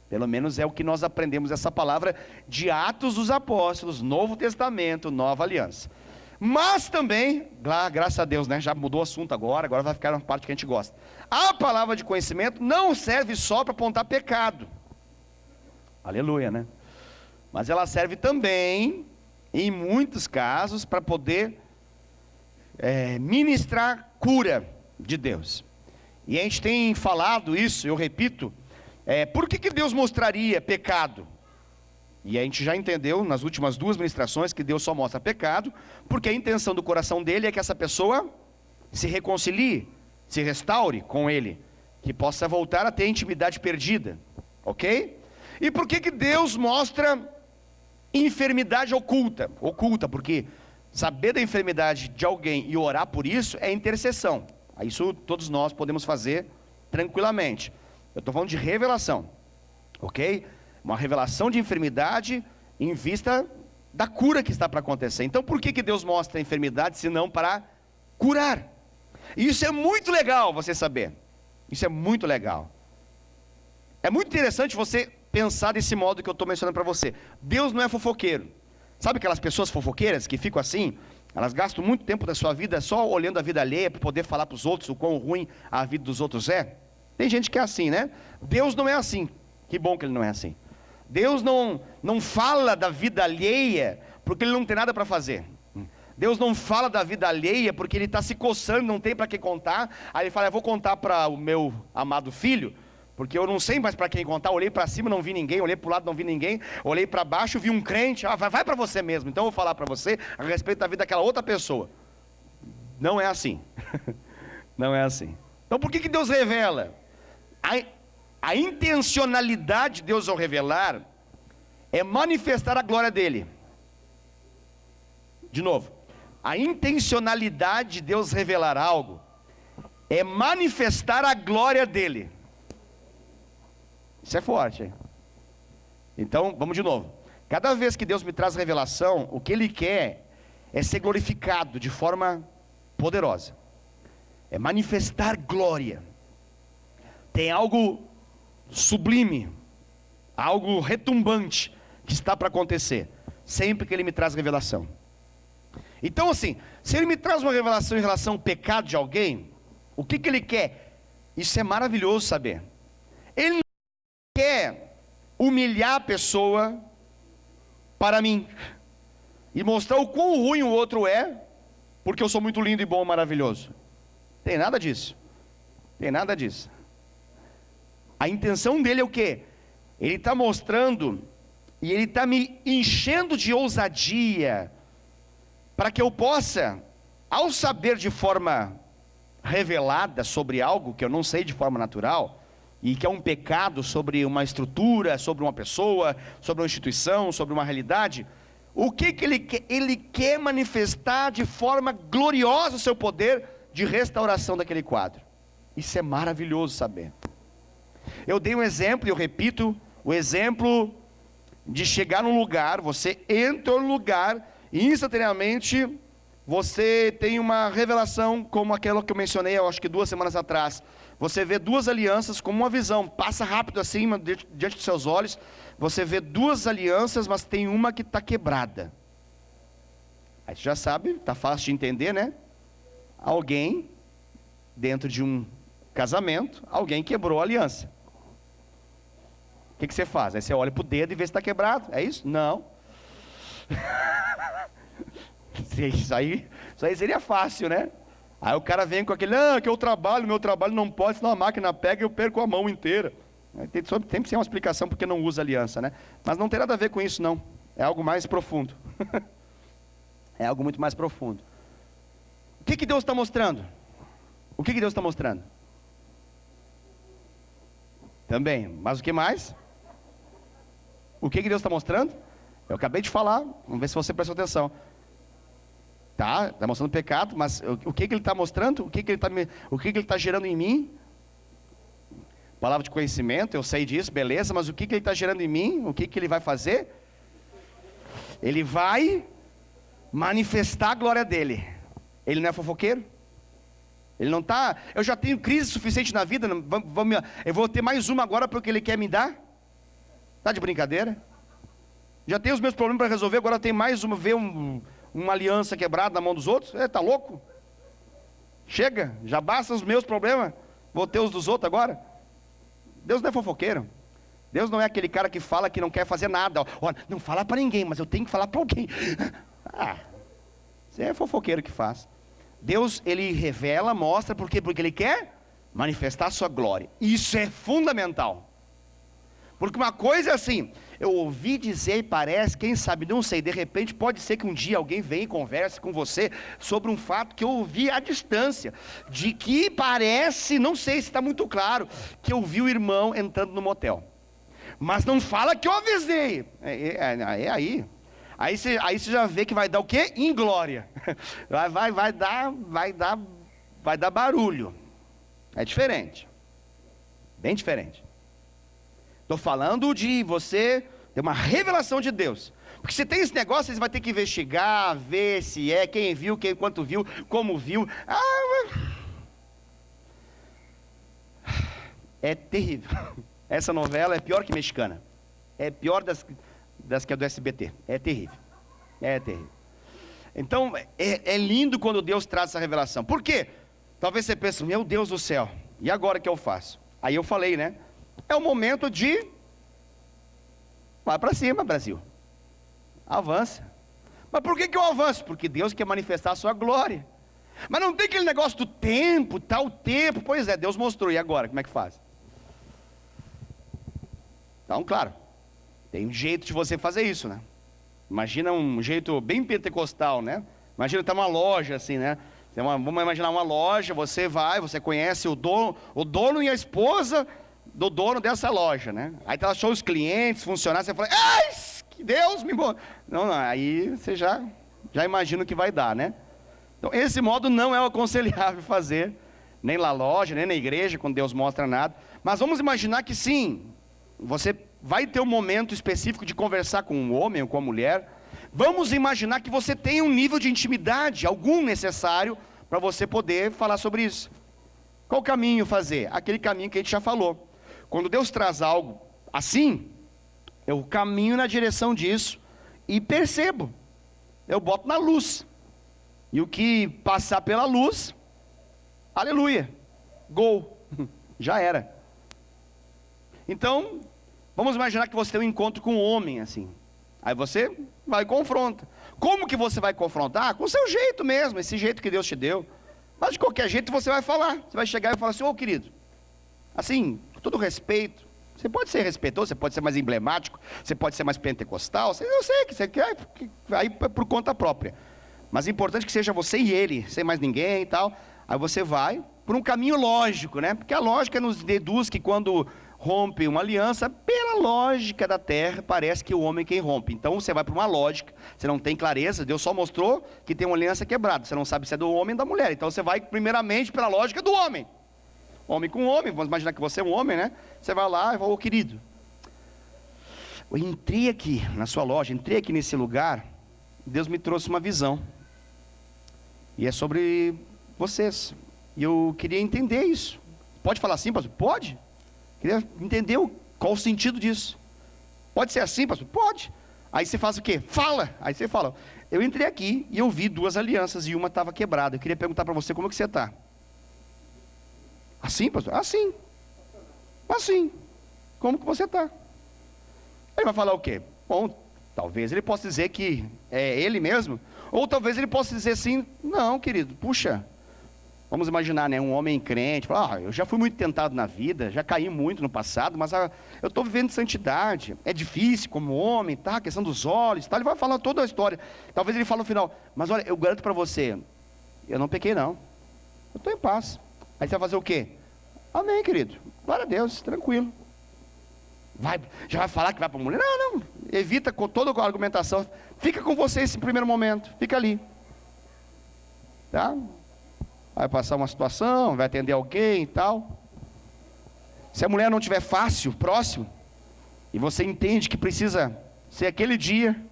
Pelo menos é o que nós aprendemos essa palavra de Atos dos Apóstolos, Novo Testamento, Nova Aliança. Mas também, graças a Deus, né, já mudou o assunto agora vai ficar uma parte que a gente gosta. A palavra de conhecimento não serve só para apontar pecado. Aleluia, né? Mas ela serve também, em muitos casos, para poder ministrar cura de Deus. E a gente tem falado isso, eu repito, por que Deus mostraria pecado? E a gente já entendeu nas últimas duas ministrações que Deus só mostra pecado, porque a intenção do coração dele é que essa pessoa se reconcilie, se restaure com ele, que possa voltar a ter intimidade perdida, ok? E por que Deus mostra enfermidade oculta? Oculta, porque saber da enfermidade de alguém e orar por isso é intercessão. Isso todos nós podemos fazer tranquilamente. Eu estou falando de revelação, ok? Uma revelação de enfermidade em vista da cura que está para acontecer. Então por que Deus mostra a enfermidade se não para curar? E isso é muito legal você saber. Isso é muito legal. É muito interessante você pensar desse modo que eu estou mencionando para você. Deus não é fofoqueiro. Sabe aquelas pessoas fofoqueiras que ficam assim? Elas gastam muito tempo da sua vida só olhando a vida alheia para poder falar para os outros o quão ruim a vida dos outros é. Tem gente que é assim, né? Deus não é assim. Que bom que Ele não é assim. Deus não fala da vida alheia porque Ele não tem nada para fazer. Deus não fala da vida alheia porque Ele está se coçando, não tem para quem contar. Aí Ele fala: eu vou contar para o meu amado filho, porque eu não sei mais para quem contar. Olhei para cima, não vi ninguém. Olhei para o lado, não vi ninguém. Olhei para baixo, vi um crente. Vai para você mesmo. Então eu vou falar para você a respeito da vida daquela outra pessoa. Não é assim. Não é assim. Então por que Deus revela? A intencionalidade de Deus ao revelar é manifestar a glória dele. De novo, a intencionalidade de Deus revelar algo é manifestar a glória dele. Isso é forte, hein? Então, vamos de novo. Cada vez que Deus me traz revelação, o que Ele quer é ser glorificado de forma poderosa. É manifestar glória. Tem algo sublime, algo retumbante que está para acontecer, sempre que Ele me traz revelação. Então assim, se Ele me traz uma revelação em relação ao pecado de alguém, o que Ele quer? Isso é maravilhoso saber. Ele não quer humilhar a pessoa para mim, e mostrar o quão ruim o outro é, porque eu sou muito lindo e bom e maravilhoso. Tem nada disso. Tem nada disso. A intenção dele é o quê? Ele está mostrando e ele está me enchendo de ousadia para que eu possa, ao saber de forma revelada sobre algo que eu não sei de forma natural, e que é um pecado sobre uma estrutura, sobre uma pessoa, sobre uma instituição, sobre uma realidade, o que ele quer manifestar de forma gloriosa o seu poder de restauração daquele quadro. Isso é maravilhoso saber. Eu dei um exemplo, e eu repito, o exemplo de chegar num lugar, você entra no lugar e instantaneamente você tem uma revelação como aquela que eu mencionei, eu acho que 2 semanas atrás. Você vê 2 alianças como uma visão, passa rápido assim diante dos seus olhos, você vê 2 alianças, mas tem uma que está quebrada. Aí você já sabe, está fácil de entender, né? Alguém, dentro de um casamento, alguém quebrou a aliança. O que você faz? Aí você olha para o dedo e vê se está quebrado, é isso? Não. Isso aí seria fácil, né? Aí o cara vem com aquele, que eu trabalho, meu trabalho não pode, senão a máquina pega e eu perco a mão inteira. Tem sempre uma explicação porque não usa aliança, né? Mas não tem nada a ver com isso não, é algo mais profundo. É algo muito mais profundo. O que Deus está mostrando? O que Deus está mostrando? Também, mas o que mais? O que Deus está mostrando? Eu acabei de falar, vamos ver se você prestou atenção. Está mostrando pecado, mas o que Ele está mostrando? O que Ele está gerando em mim? Palavra de conhecimento, eu sei disso, beleza, mas o que Ele está gerando em mim? O que Ele vai fazer? Ele vai manifestar a glória dEle. Ele não é fofoqueiro? Ele não está... Eu já tenho crise suficiente na vida, eu vou ter mais uma agora porque Ele quer me dar? Está de brincadeira? Já tenho os meus problemas para resolver, agora tem mais uma, ver uma aliança quebrada na mão dos outros? Está louco? Chega, já basta os meus problemas, vou ter os dos outros agora? Deus não é fofoqueiro. Deus não é aquele cara que fala que não quer fazer nada. Olha, não fala para ninguém, mas eu tenho que falar para alguém. Você é fofoqueiro que faz. Deus, Ele revela, mostra, por quê? Porque Ele quer manifestar a sua glória. Isso é fundamental. Porque uma coisa é assim, eu ouvi dizer e parece, quem sabe, não sei, de repente pode ser que um dia alguém venha e converse com você sobre um fato que eu ouvi à distância, de que parece, não sei se está muito claro, que eu vi o irmão entrando no motel. Mas não fala que eu avisei. Aí você já vê que vai dar o quê? Inglória. Vai dar barulho. É diferente. Bem diferente. Estou falando de você ter uma revelação de Deus. Porque se tem esse negócio, você vai ter que investigar, ver se é, quem viu, quanto viu, como viu. É terrível. Essa novela é pior que mexicana. É pior das que é do SBT. É terrível. É terrível. Então, é lindo quando Deus traz essa revelação. Por quê? Talvez você pense, meu Deus do céu, e agora o que eu faço? Aí eu falei, né? É o momento de... Vai para cima, Brasil. Avança. Mas por que eu avanço? Porque Deus quer manifestar a sua glória. Mas não tem aquele negócio do tempo, tal tempo. Pois é, Deus mostrou. E agora, como é que faz? Então, claro, tem um jeito de você fazer isso, né? Imagina um jeito bem pentecostal, né? Imagina estar numa loja assim, né? Vamos imaginar uma loja, você vai, você conhece o dono e a esposa do dono dessa loja, né? Aí ela achou os clientes, funcionários, você fala, ai, que Deus me... Não, aí você já imagina o que vai dar, né? Então, esse modo não é o aconselhável fazer, nem na loja, nem na igreja, quando Deus mostra nada. Mas vamos imaginar que sim, você vai ter um momento específico de conversar com um homem ou com a mulher. Vamos imaginar que você tem um nível de intimidade, algum necessário, para você poder falar sobre isso. Qual caminho fazer? Aquele caminho que a gente já falou. Quando Deus traz algo assim, eu caminho na direção disso e percebo. Eu boto na luz. E o que passar pela luz, aleluia, gol, já era. Então, vamos imaginar que você tem um encontro com um homem assim. Aí você vai e confronta. Como que você vai confrontar? Com o seu jeito mesmo, esse jeito que Deus te deu. Mas de qualquer jeito você vai falar. Você vai chegar e falar assim: ô querido, assim, com todo respeito, você pode ser respeitoso, você pode ser mais emblemático, você pode ser mais pentecostal, eu sei que você quer, aí por conta própria. Mas é importante que seja você e ele, sem mais ninguém e tal. Aí você vai por um caminho lógico, né? Porque a lógica nos deduz que quando rompe uma aliança, pela lógica da terra, parece que o homem é quem rompe. Então você vai para uma lógica, você não tem clareza, Deus só mostrou que tem uma aliança quebrada, você não sabe se é do homem ou da mulher. Então você vai primeiramente pela lógica do homem. Homem com homem, vamos imaginar que você é um homem, né? Você vai lá e fala: ô querido, eu entrei aqui na sua loja, entrei aqui nesse lugar, Deus me trouxe uma visão. E é sobre vocês. E eu queria entender isso. Pode falar assim, pastor? Pode. Queria entender qual o sentido disso. Pode ser assim, pastor? Pode. Aí você faz o quê? Fala. Aí você fala: eu entrei aqui e eu vi duas alianças e uma estava quebrada. Eu queria perguntar para você, como é que você está? Assim, pastor? Assim. Assim. Como que você está? Ele vai falar o quê? Bom, talvez ele possa dizer que é ele mesmo. Ou talvez ele possa dizer assim: não, querido, puxa, vamos imaginar, né, um homem crente, fala: eu já fui muito tentado na vida, já caí muito no passado, mas eu estou vivendo santidade, é difícil como homem, tá, a questão dos olhos, tá, ele vai falar toda a história. Talvez ele fale no final: mas olha, eu garanto para você, eu não pequei não, eu estou em paz. Aí você vai fazer o quê? Amém, querido, glória a Deus, tranquilo. Já vai falar que vai para a mulher? Não, evita com toda a argumentação. Fica com você esse primeiro momento, fica ali, tá? Vai passar uma situação, vai atender alguém e tal. Se a mulher não tiver fácil, próximo, e você entende que precisa ser aquele dia,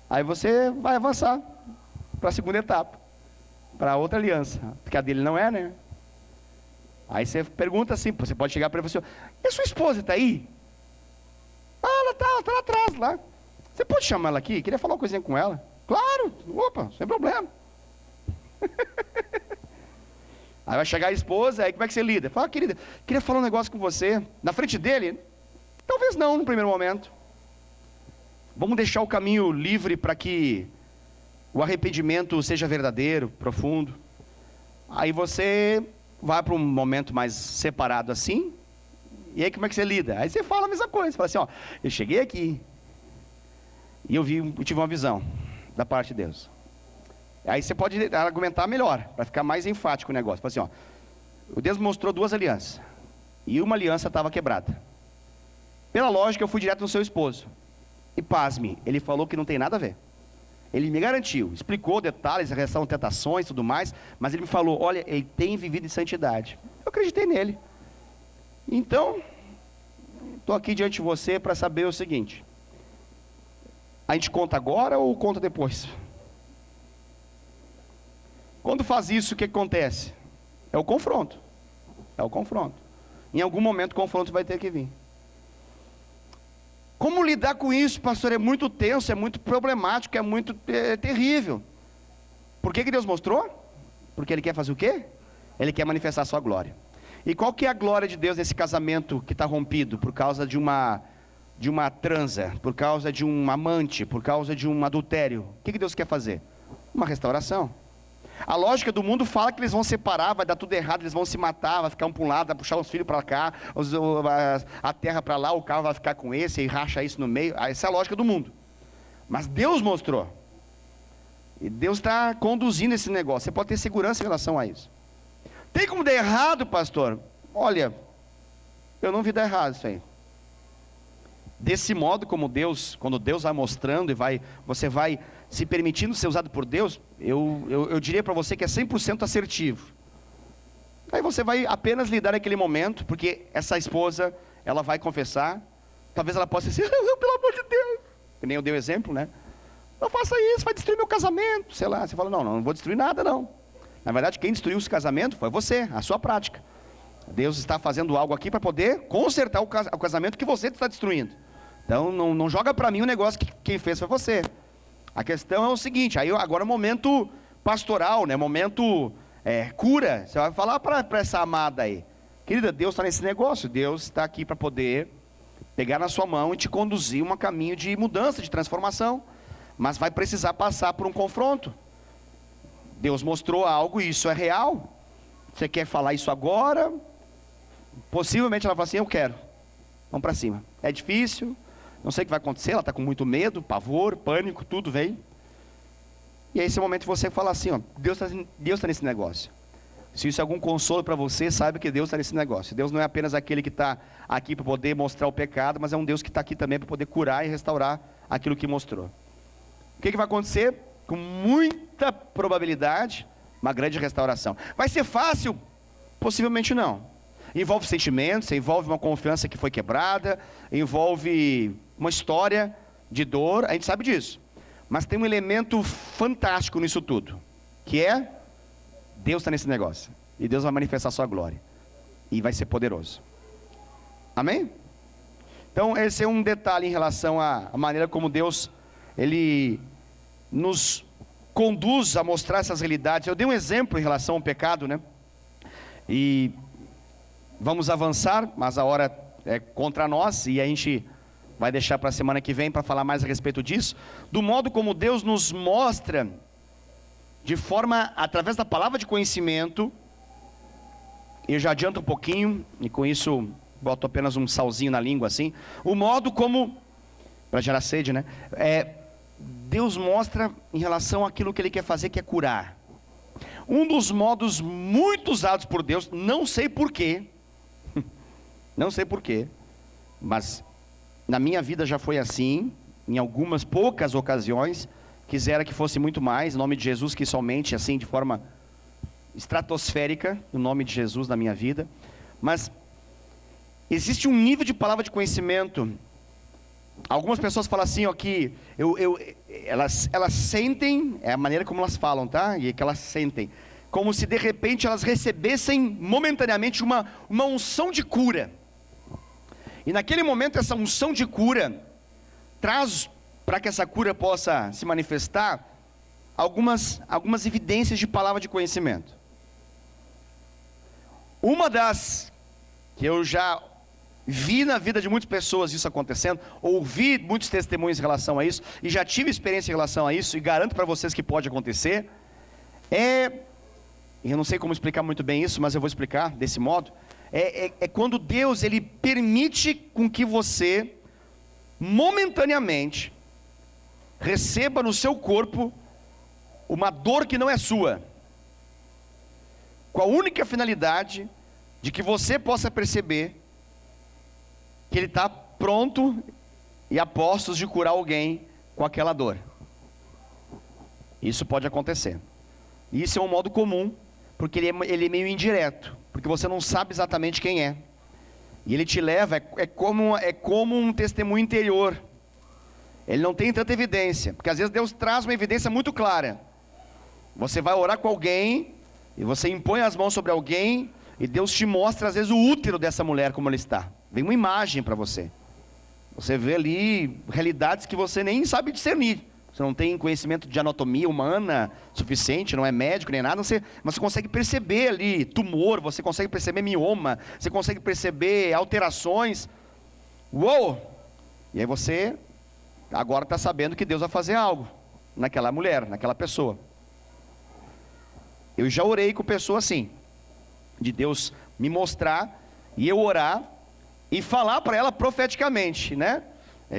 aí você vai avançar para a segunda etapa, para outra aliança, porque a dele não é, né? Aí você pergunta assim, você pode chegar para ele e falar assim: e a sua esposa está aí? Ela está lá atrás, lá. Você pode chamar ela aqui? Queria falar uma coisinha com ela. Claro, opa, sem problema. Aí vai chegar a esposa, aí como é que você lida? Fala: querida, queria falar um negócio com você. Na frente dele? Talvez não, no primeiro momento. Vamos deixar o caminho livre para que o arrependimento seja verdadeiro, profundo. Aí você vai para um momento mais separado assim. E aí como é que você lida? Aí você fala a mesma coisa. Você fala assim: ó, eu cheguei aqui e eu tive uma visão da parte de Deus. Aí você pode argumentar melhor, para ficar mais enfático o negócio. Fala assim: ó, o Deus mostrou duas alianças, e uma aliança estava quebrada. Pela lógica, eu fui direto no seu esposo. E pasme, ele falou que não tem nada a ver. Ele me garantiu, explicou detalhes, a reação, tentações e tudo mais, mas ele me falou: olha, ele tem vivido em santidade. Eu acreditei nele. Então, estou aqui diante de você para saber o seguinte: a gente conta agora ou conta depois? Quando faz isso, o que acontece? É o confronto. É o confronto. Em algum momento o confronto vai ter que vir. Como lidar com isso, pastor? É muito tenso, é muito problemático, é terrível. Por que Deus mostrou? Porque Ele quer fazer o quê? Ele quer manifestar a sua glória. E qual que é a glória de Deus nesse casamento que está rompido? Por causa de uma transa, por causa de um amante, por causa de um adultério. O que Deus quer fazer? Uma restauração. A lógica do mundo fala que eles vão separar, vai dar tudo errado, eles vão se matar, vai ficar um para um lado, vai puxar os filhos para cá, a terra para lá, o carro vai ficar com esse, e racha isso no meio. Essa é a lógica do mundo. Mas Deus mostrou. E Deus está conduzindo esse negócio. Você pode ter segurança em relação a isso. Tem como dar errado, pastor? Olha, eu não vi dar errado isso aí. Desse modo como Deus, quando Deus vai mostrando e você vai se permitindo ser usado por Deus, eu diria para você que é 100% assertivo. Aí você vai apenas lidar naquele momento, porque essa esposa, ela vai confessar, talvez ela possa dizer: pelo amor de Deus, que nem eu dei o exemplo, né? Não faça isso, vai destruir meu casamento, sei lá. Você fala: não vou destruir nada não. Na verdade, quem destruiu esse casamento foi você, a sua prática. Deus está fazendo algo aqui para poder consertar o casamento que você está destruindo. Então não joga para mim o negócio que quem fez foi você. A questão é o seguinte, aí agora é momento pastoral, né? Momento cura. Você vai falar para essa amada aí: querida, Deus está nesse negócio, Deus está aqui para poder pegar na sua mão e te conduzir um caminho de mudança, de transformação. Mas vai precisar passar por um confronto. Deus mostrou algo e isso é real. Você quer falar isso agora? Possivelmente ela fala assim, eu quero. Vamos para cima. É difícil, não sei o que vai acontecer, ela está com muito medo, pavor, pânico, tudo vem. E aí esse momento você fala assim, ó, Deus tá nesse negócio. Se isso é algum consolo para você, saiba que Deus está nesse negócio. Deus não é apenas aquele que está aqui para poder mostrar o pecado, mas é um Deus que está aqui também para poder curar e restaurar aquilo que mostrou. O que vai acontecer? Com muita probabilidade, uma grande restauração. Vai ser fácil? Possivelmente não. Envolve sentimentos, envolve uma confiança que foi quebrada, envolve uma história de dor, a gente sabe disso. Mas tem um elemento fantástico nisso tudo, que é, Deus está nesse negócio. E Deus vai manifestar a sua glória. E vai ser poderoso. Amém? Então esse é um detalhe em relação à maneira como Deus, Ele nos conduz a mostrar essas realidades. Eu dei um exemplo em relação ao pecado, né? E vamos avançar, mas a hora é contra nós, e a gente vai deixar para a semana que vem para falar mais a respeito disso, do modo como Deus nos mostra, de forma, através da palavra de conhecimento. Eu já adianto um pouquinho, e com isso boto apenas um salzinho na língua assim, o modo como, para gerar sede, né? Deus mostra em relação àquilo que Ele quer fazer, que é curar. Um dos modos muito usados por Deus, não sei porquê, não sei porquê, mas na minha vida já foi assim, em algumas poucas ocasiões, quisera que fosse muito mais, em nome de Jesus, que somente assim, de forma estratosférica, no nome de Jesus na minha vida, mas existe um nível de palavra de conhecimento. Algumas pessoas falam assim, ó, que elas sentem, é a maneira como elas falam, tá? E que elas sentem, como se de repente elas recebessem momentaneamente uma unção de cura. E naquele momento essa unção de cura traz, para que essa cura possa se manifestar, algumas evidências de palavra de conhecimento. Uma das que eu já vi na vida de muitas pessoas isso acontecendo, ouvi muitos testemunhos em relação a isso, e já tive experiência em relação a isso, e garanto para vocês que pode acontecer, eu não sei como explicar muito bem isso, mas eu vou explicar desse modo, quando Deus, Ele permite com que você, momentaneamente, receba no seu corpo, uma dor que não é sua, com a única finalidade, de que você possa perceber, que Ele está pronto e a postos de curar alguém com aquela dor. Isso pode acontecer. E isso é um modo comum, porque ele é meio indireto, porque você não sabe exatamente quem é. E ele te leva, é como um testemunho interior. Ele não tem tanta evidência, porque às vezes Deus traz uma evidência muito clara. Você vai orar com alguém, e você impõe as mãos sobre alguém, e Deus te mostra às vezes o útero dessa mulher como ela está. Vem uma imagem para você. Você vê ali realidades que você nem sabe discernir. Você não tem conhecimento de anatomia humana suficiente, não é médico nem nada, mas você consegue perceber ali tumor, você consegue perceber mioma, você consegue perceber alterações. Uou! E aí você agora está sabendo que Deus vai fazer algo naquela mulher, naquela pessoa. Eu já orei com pessoas assim, de Deus me mostrar, e eu orar, e falar para ela profeticamente, né?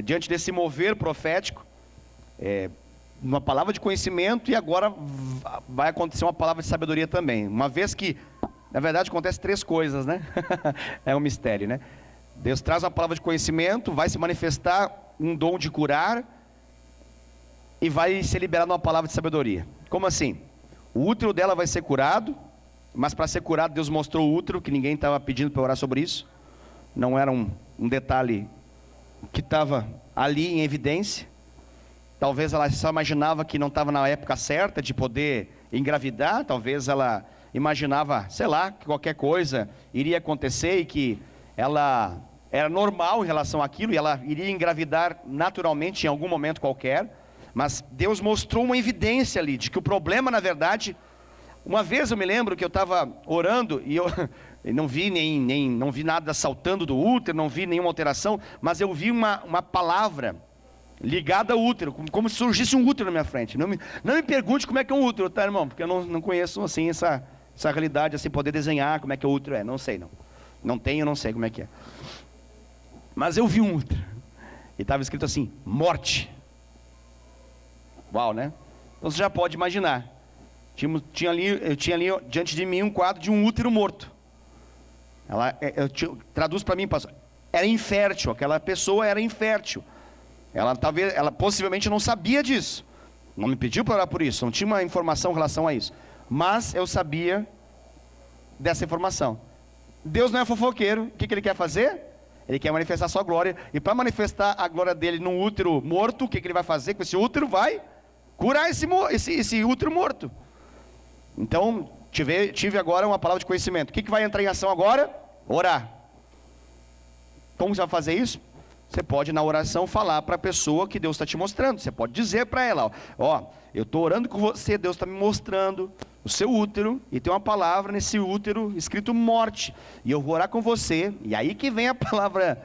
Diante desse mover profético, uma palavra de conhecimento, e agora vai acontecer uma palavra de sabedoria também. Uma vez que, na verdade, acontece três coisas, né? É um mistério, né? Deus traz uma palavra de conhecimento, vai se manifestar um dom de curar, e vai ser liberada uma palavra de sabedoria. Como assim? O útero dela vai ser curado, mas para ser curado, Deus mostrou o útero, que ninguém estava pedindo para orar sobre isso. Não era um detalhe que estava ali em evidência. Talvez ela só imaginava que não estava na época certa de poder engravidar. Talvez ela imaginava, sei lá, que qualquer coisa iria acontecer e que ela era normal em relação àquilo, e ela iria engravidar naturalmente em algum momento qualquer. Mas Deus mostrou uma evidência ali, de que o problema, na verdade... Uma vez eu me lembro que eu estava orando, e não vi não vi nada saltando do útero, não vi nenhuma alteração, mas eu vi uma palavra ligada ao útero, como se surgisse um útero na minha frente. Não me pergunte como é que é um útero, tá, irmão? Porque eu não conheço assim essa realidade, assim, poder desenhar como é que o útero é. Não sei, não. Não tenho, não sei como é que é. Mas eu vi um útero. E estava escrito assim, morte. Uau, né? Então você já pode imaginar. Eu tinha ali diante de mim um quadro de um útero morto. Traduz para mim, pastor. Era infértil, aquela pessoa era infértil. Ela possivelmente não sabia disso. Não me pediu para orar por isso, não tinha uma informação em relação a isso. Mas eu sabia dessa informação. Deus não é fofoqueiro, o que ele quer fazer? Ele quer manifestar a sua glória. E para manifestar a glória dele num útero morto, o que ele vai fazer com esse útero? Vai curar esse útero morto. Então, tive agora uma palavra de conhecimento. O que vai entrar em ação agora? Orar. Como você vai fazer isso? Você pode na oração falar para a pessoa que Deus está te mostrando. Você pode dizer para ela, ó, eu estou orando com você, Deus está me mostrando o seu útero, e tem uma palavra nesse útero escrito morte, e eu vou orar com você, e aí que vem a palavra,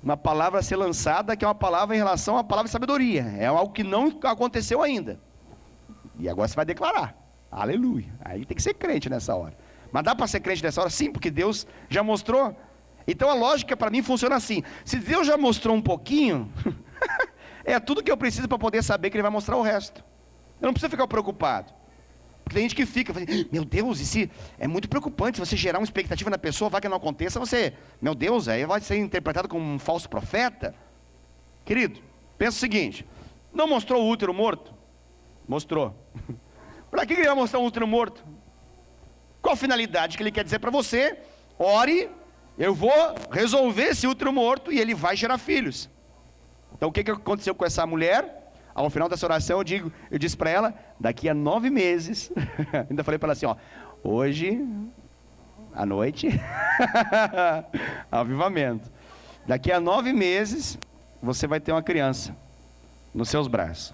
uma palavra a ser lançada, que é uma palavra em relação à palavra de sabedoria, é algo que não aconteceu ainda, e agora você vai declarar, aleluia, aí tem que ser crente nessa hora. Mas dá para ser crente nessa hora? Sim, porque Deus já mostrou. Então a lógica para mim funciona assim, se Deus já mostrou um pouquinho, é tudo que eu preciso para poder saber que Ele vai mostrar o resto. Eu não preciso ficar preocupado. Porque tem gente que fica, meu Deus, é muito preocupante se você gerar uma expectativa na pessoa, vai que não aconteça, meu Deus, aí vai ser interpretado como um falso profeta. Querido, pensa o seguinte, não mostrou o útero morto? Mostrou. Para que ele vai mostrar um útero morto? Qual a finalidade que ele quer dizer para você? Ore, eu vou resolver esse útero morto e ele vai gerar filhos. Então o que aconteceu com essa mulher? Ao final dessa oração eu disse para ela, daqui a 9 meses, ainda falei para ela assim, ó, hoje, à noite, avivamento, daqui a 9 meses, você vai ter uma criança nos seus braços.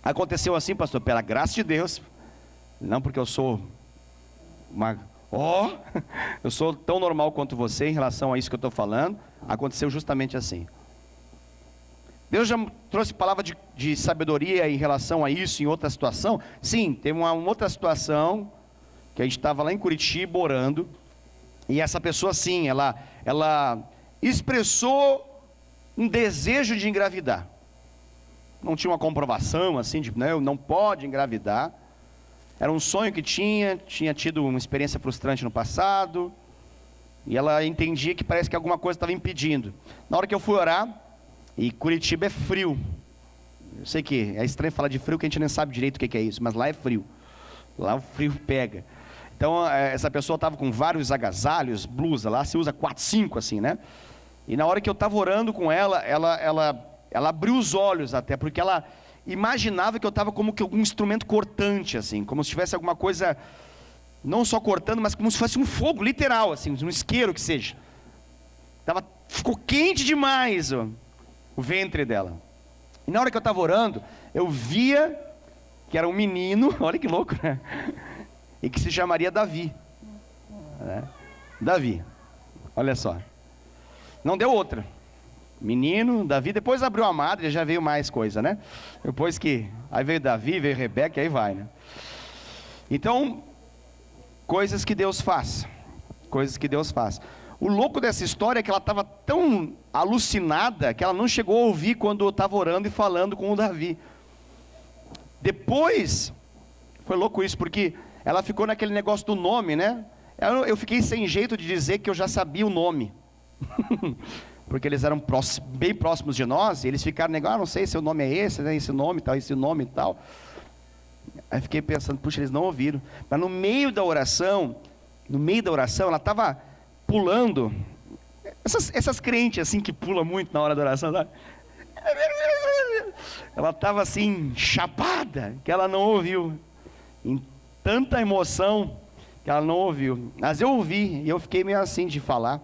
Aconteceu assim, pastor, pela graça de Deus, não porque eu sou eu sou tão normal quanto você em relação a isso que eu estou falando, aconteceu justamente assim. Deus já trouxe palavra de sabedoria em relação a isso, em outra situação? Sim, teve uma outra situação, que a gente estava lá em Curitiba orando, e essa pessoa sim, ela expressou um desejo de engravidar. Não tinha uma comprovação assim, não pode engravidar. Era um sonho que tinha tido uma experiência frustrante no passado, e ela entendia que parece que alguma coisa estava impedindo. Na hora que eu fui orar, e Curitiba é frio, eu sei que é estranho falar de frio, que a gente nem sabe direito o que é isso, mas lá é frio, lá o frio pega. Então essa pessoa estava com vários agasalhos, blusa, lá se usa 4, 5 assim, né? E na hora que eu estava orando com ela abriu os olhos até, porque ela imaginava que eu estava como que um instrumento cortante, assim, como se tivesse alguma coisa, não só cortando, mas como se fosse um fogo, literal, assim, um isqueiro que seja. Ficou quente demais o ventre dela. E na hora que eu estava orando, eu via que era um menino, olha que louco, né? E que se chamaria Davi. Né? Davi, olha só. Não deu outra. Menino, Davi, depois abriu a madre, já veio mais coisa, né? Depois aí veio Davi, veio Rebeca, aí vai, né? Então, coisas que Deus faz. Coisas que Deus faz. O louco dessa história é que ela estava tão alucinada que ela não chegou a ouvir quando eu estava orando e falando com o Davi. Depois, foi louco isso, porque ela ficou naquele negócio do nome, né? Eu fiquei sem jeito de dizer que eu já sabia o nome. Porque eles eram bem próximos de nós, e eles ficaram negando, não sei se o nome é esse, né? Esse nome e tal. Aí fiquei pensando, puxa, eles não ouviram. Mas no meio da oração, ela estava pulando, essas crentes assim que pulam muito na hora da oração, sabe? Ela estava assim, chapada, que ela não ouviu, em tanta emoção, que ela não ouviu, mas eu ouvi, e eu fiquei meio assim de falar,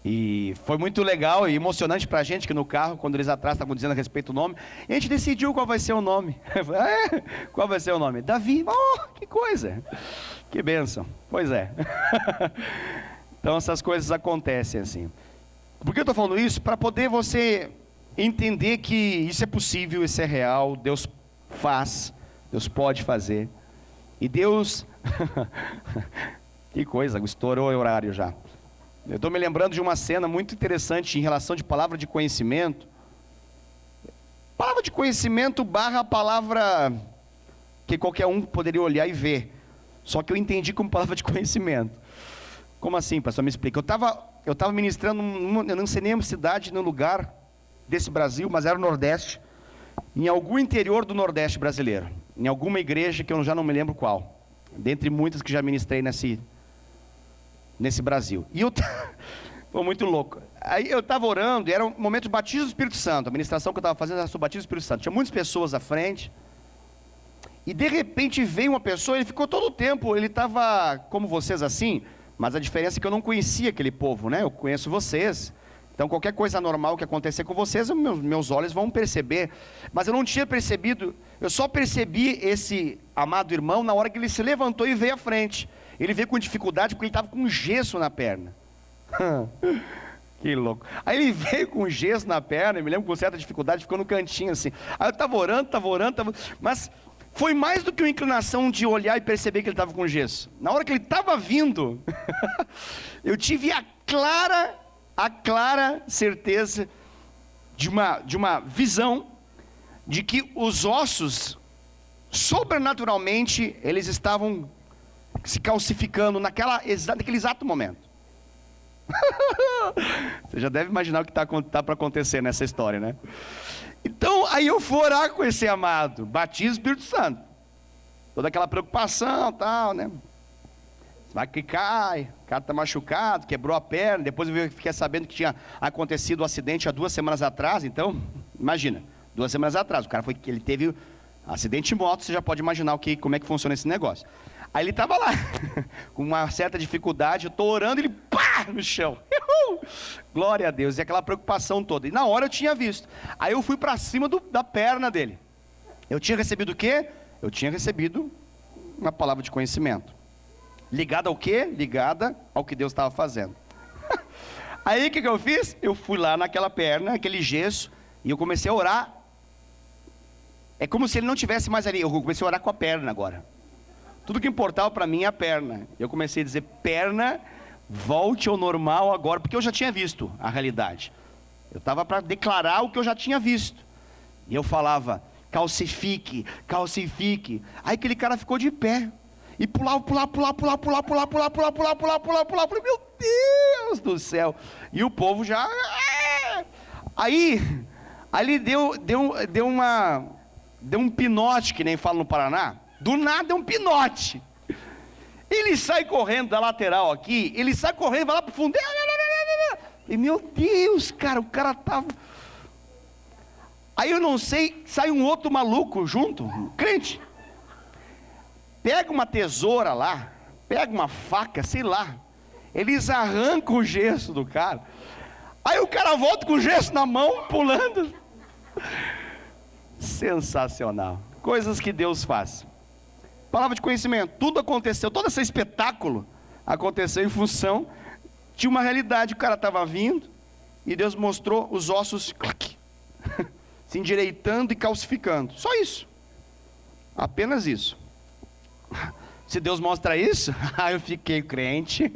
E foi muito legal e emocionante pra gente que no carro, quando eles atrás estavam dizendo a respeito do nome, a gente decidiu qual vai ser o nome. Qual vai ser o nome? Davi. Oh, que coisa! Que bênção. Pois é. Então essas coisas acontecem assim. Por que eu estou falando isso? Para poder você entender que isso é possível, isso é real, Deus faz, Deus pode fazer. E Deus... Que coisa, estourou o horário já. Eu estou me lembrando de uma cena muito interessante em relação de palavra de conhecimento. Palavra de conhecimento barra a palavra que qualquer um poderia olhar e ver. Só que eu entendi como palavra de conhecimento. Como assim, pastor? Me explica. Eu estava ministrando, eu não sei nem a cidade, nem lugar desse Brasil, mas era o Nordeste. Em algum interior do Nordeste brasileiro. Em alguma igreja que eu já não me lembro qual. Dentre muitas que já ministrei nesse Brasil. E foi muito louco. Aí eu estava orando, e era um momento de batismo do Espírito Santo. A ministração que eu estava fazendo era sobre o batismo do Espírito Santo. Tinha muitas pessoas à frente. E de repente veio uma pessoa, ele ficou todo o tempo, ele estava como vocês assim, mas a diferença é que eu não conhecia aquele povo, né? Eu conheço vocês. Então qualquer coisa normal que acontecer com vocês, meus olhos vão perceber. Mas eu não tinha percebido, eu só percebi esse amado irmão na hora que ele se levantou e veio à frente. Ele veio com dificuldade porque ele estava com gesso na perna. Que louco. Aí ele veio com gesso na perna, eu me lembro com certa dificuldade, ficou no cantinho assim. Aí eu estava orando, mas foi mais do que uma inclinação de olhar e perceber que ele estava com gesso. Na hora que ele estava vindo, eu tive a clara certeza de uma visão de que os ossos, sobrenaturalmente, eles estavam se calcificando naquele exato momento. Você já deve imaginar o que está para acontecer nessa história, né? Então, aí eu fui orar com esse amado, batismo do Espírito Santo. Toda aquela preocupação, tal, né? Vai que cai, o cara está machucado, quebrou a perna. Depois eu fiquei sabendo que tinha acontecido o acidente há 2 semanas atrás. Então, imagina, 2 semanas atrás. O cara ele teve acidente de moto, você já pode imaginar como é que funciona esse negócio. Aí ele estava lá, com uma certa dificuldade, eu estou orando e ele pá, no chão. Glória a Deus, e aquela preocupação toda. E na hora eu tinha visto. Aí eu fui para cima da perna dele. Eu tinha recebido o quê? Eu tinha recebido uma palavra de conhecimento. Ligada ao quê? Ligada ao que Deus estava fazendo. Aí o que eu fiz? Eu fui lá naquela perna, aquele gesso, e eu comecei a orar. É como se ele não tivesse mais ali. Eu comecei a orar com a perna agora. Tudo que importava para mim é a perna. Eu comecei a dizer, perna, volte ao normal agora, porque eu já tinha visto a realidade. Eu estava para declarar o que eu já tinha visto. E eu falava, calcifique, calcifique. Aí aquele cara ficou de pé. E pulava. Falei, meu Deus do céu. E o povo já... Aí ele deu um pinote, que nem fala no Paraná. Do nada é um pinote. Ele sai correndo da lateral aqui, ele sai correndo, vai lá pro fundo. E meu Deus, cara, o cara tava... Aí eu não sei, sai um outro maluco junto, crente. Pega uma tesoura lá, pega uma faca, sei lá. Eles arrancam o gesso do cara. Aí o cara volta com o gesso na mão, pulando. Sensacional. Coisas que Deus faz. Palavra de conhecimento, tudo aconteceu, todo esse espetáculo aconteceu em função de uma realidade. O cara estava vindo e Deus mostrou os ossos se endireitando e calcificando. Só isso. Apenas isso. Se Deus mostra isso, eu fiquei crente.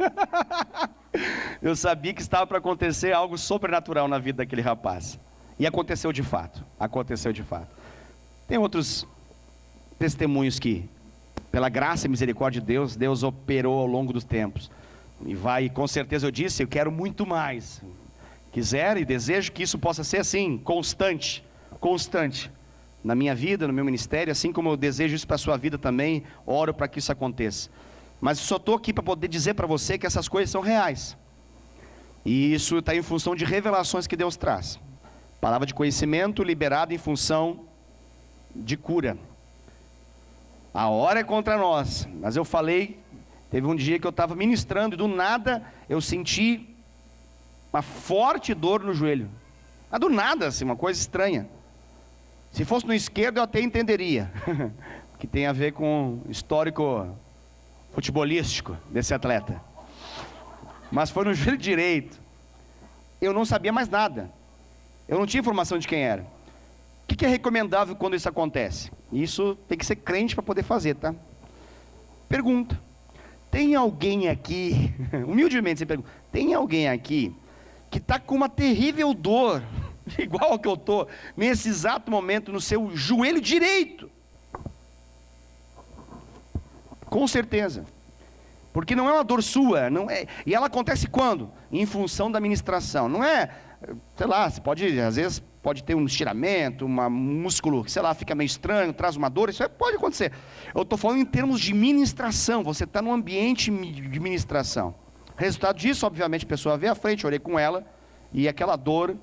Eu sabia que estava para acontecer algo sobrenatural na vida daquele rapaz. E aconteceu de fato. Aconteceu de fato. Tem outros testemunhos que, pela graça e misericórdia de Deus, Deus operou ao longo dos tempos. E com certeza eu disse, eu quero muito mais. Quiser e desejo que isso possa ser assim, constante. Na minha vida, no meu ministério, assim como eu desejo isso para a sua vida também, oro para que isso aconteça. Mas eu só estou aqui para poder dizer para você que essas coisas são reais. E isso está em função de revelações que Deus traz. Palavra de conhecimento liberada em função de cura. A hora é contra nós, mas eu falei, teve um dia que eu estava ministrando e do nada eu senti uma forte dor no joelho. Mas do nada, assim, uma coisa estranha. Se fosse no esquerdo eu até entenderia, que tem a ver com o histórico futebolístico desse atleta. Mas foi no joelho direito. Eu não sabia mais nada. Eu não tinha informação de quem era. O que é recomendável quando isso acontece? Isso tem que ser crente para poder fazer, tá? Pergunta. Tem alguém aqui, humildemente você pergunta, tem alguém aqui que está com uma terrível dor, igual ao que eu estou, nesse exato momento no seu joelho direito? Com certeza. Porque não é uma dor sua, não é, e ela acontece quando? Em função da ministração. Não é, sei lá, você pode, às vezes, pode ter um estiramento, um músculo, sei lá, fica meio estranho, traz uma dor, isso pode acontecer. Eu estou falando em termos de ministração, você está num ambiente de ministração. Resultado disso, obviamente, a pessoa veio à frente, orei com ela, e aquela dor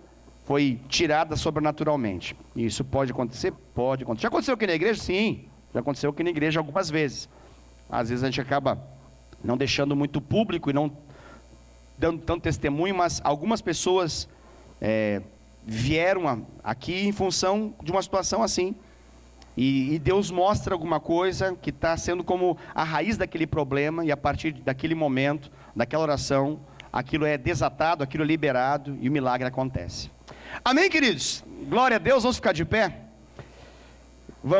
foi tirada sobrenaturalmente. E isso pode acontecer? Pode acontecer. Já aconteceu aqui na igreja? Sim, já aconteceu aqui na igreja algumas vezes. Às vezes a gente acaba não deixando muito público e não dando tanto testemunho, mas algumas pessoas vieram aqui em função de uma situação assim, e Deus mostra alguma coisa que está sendo como a raiz daquele problema, e a partir daquele momento, daquela oração, aquilo é desatado, aquilo é liberado, e o milagre acontece. Amém, queridos? Glória a Deus, vamos ficar de pé?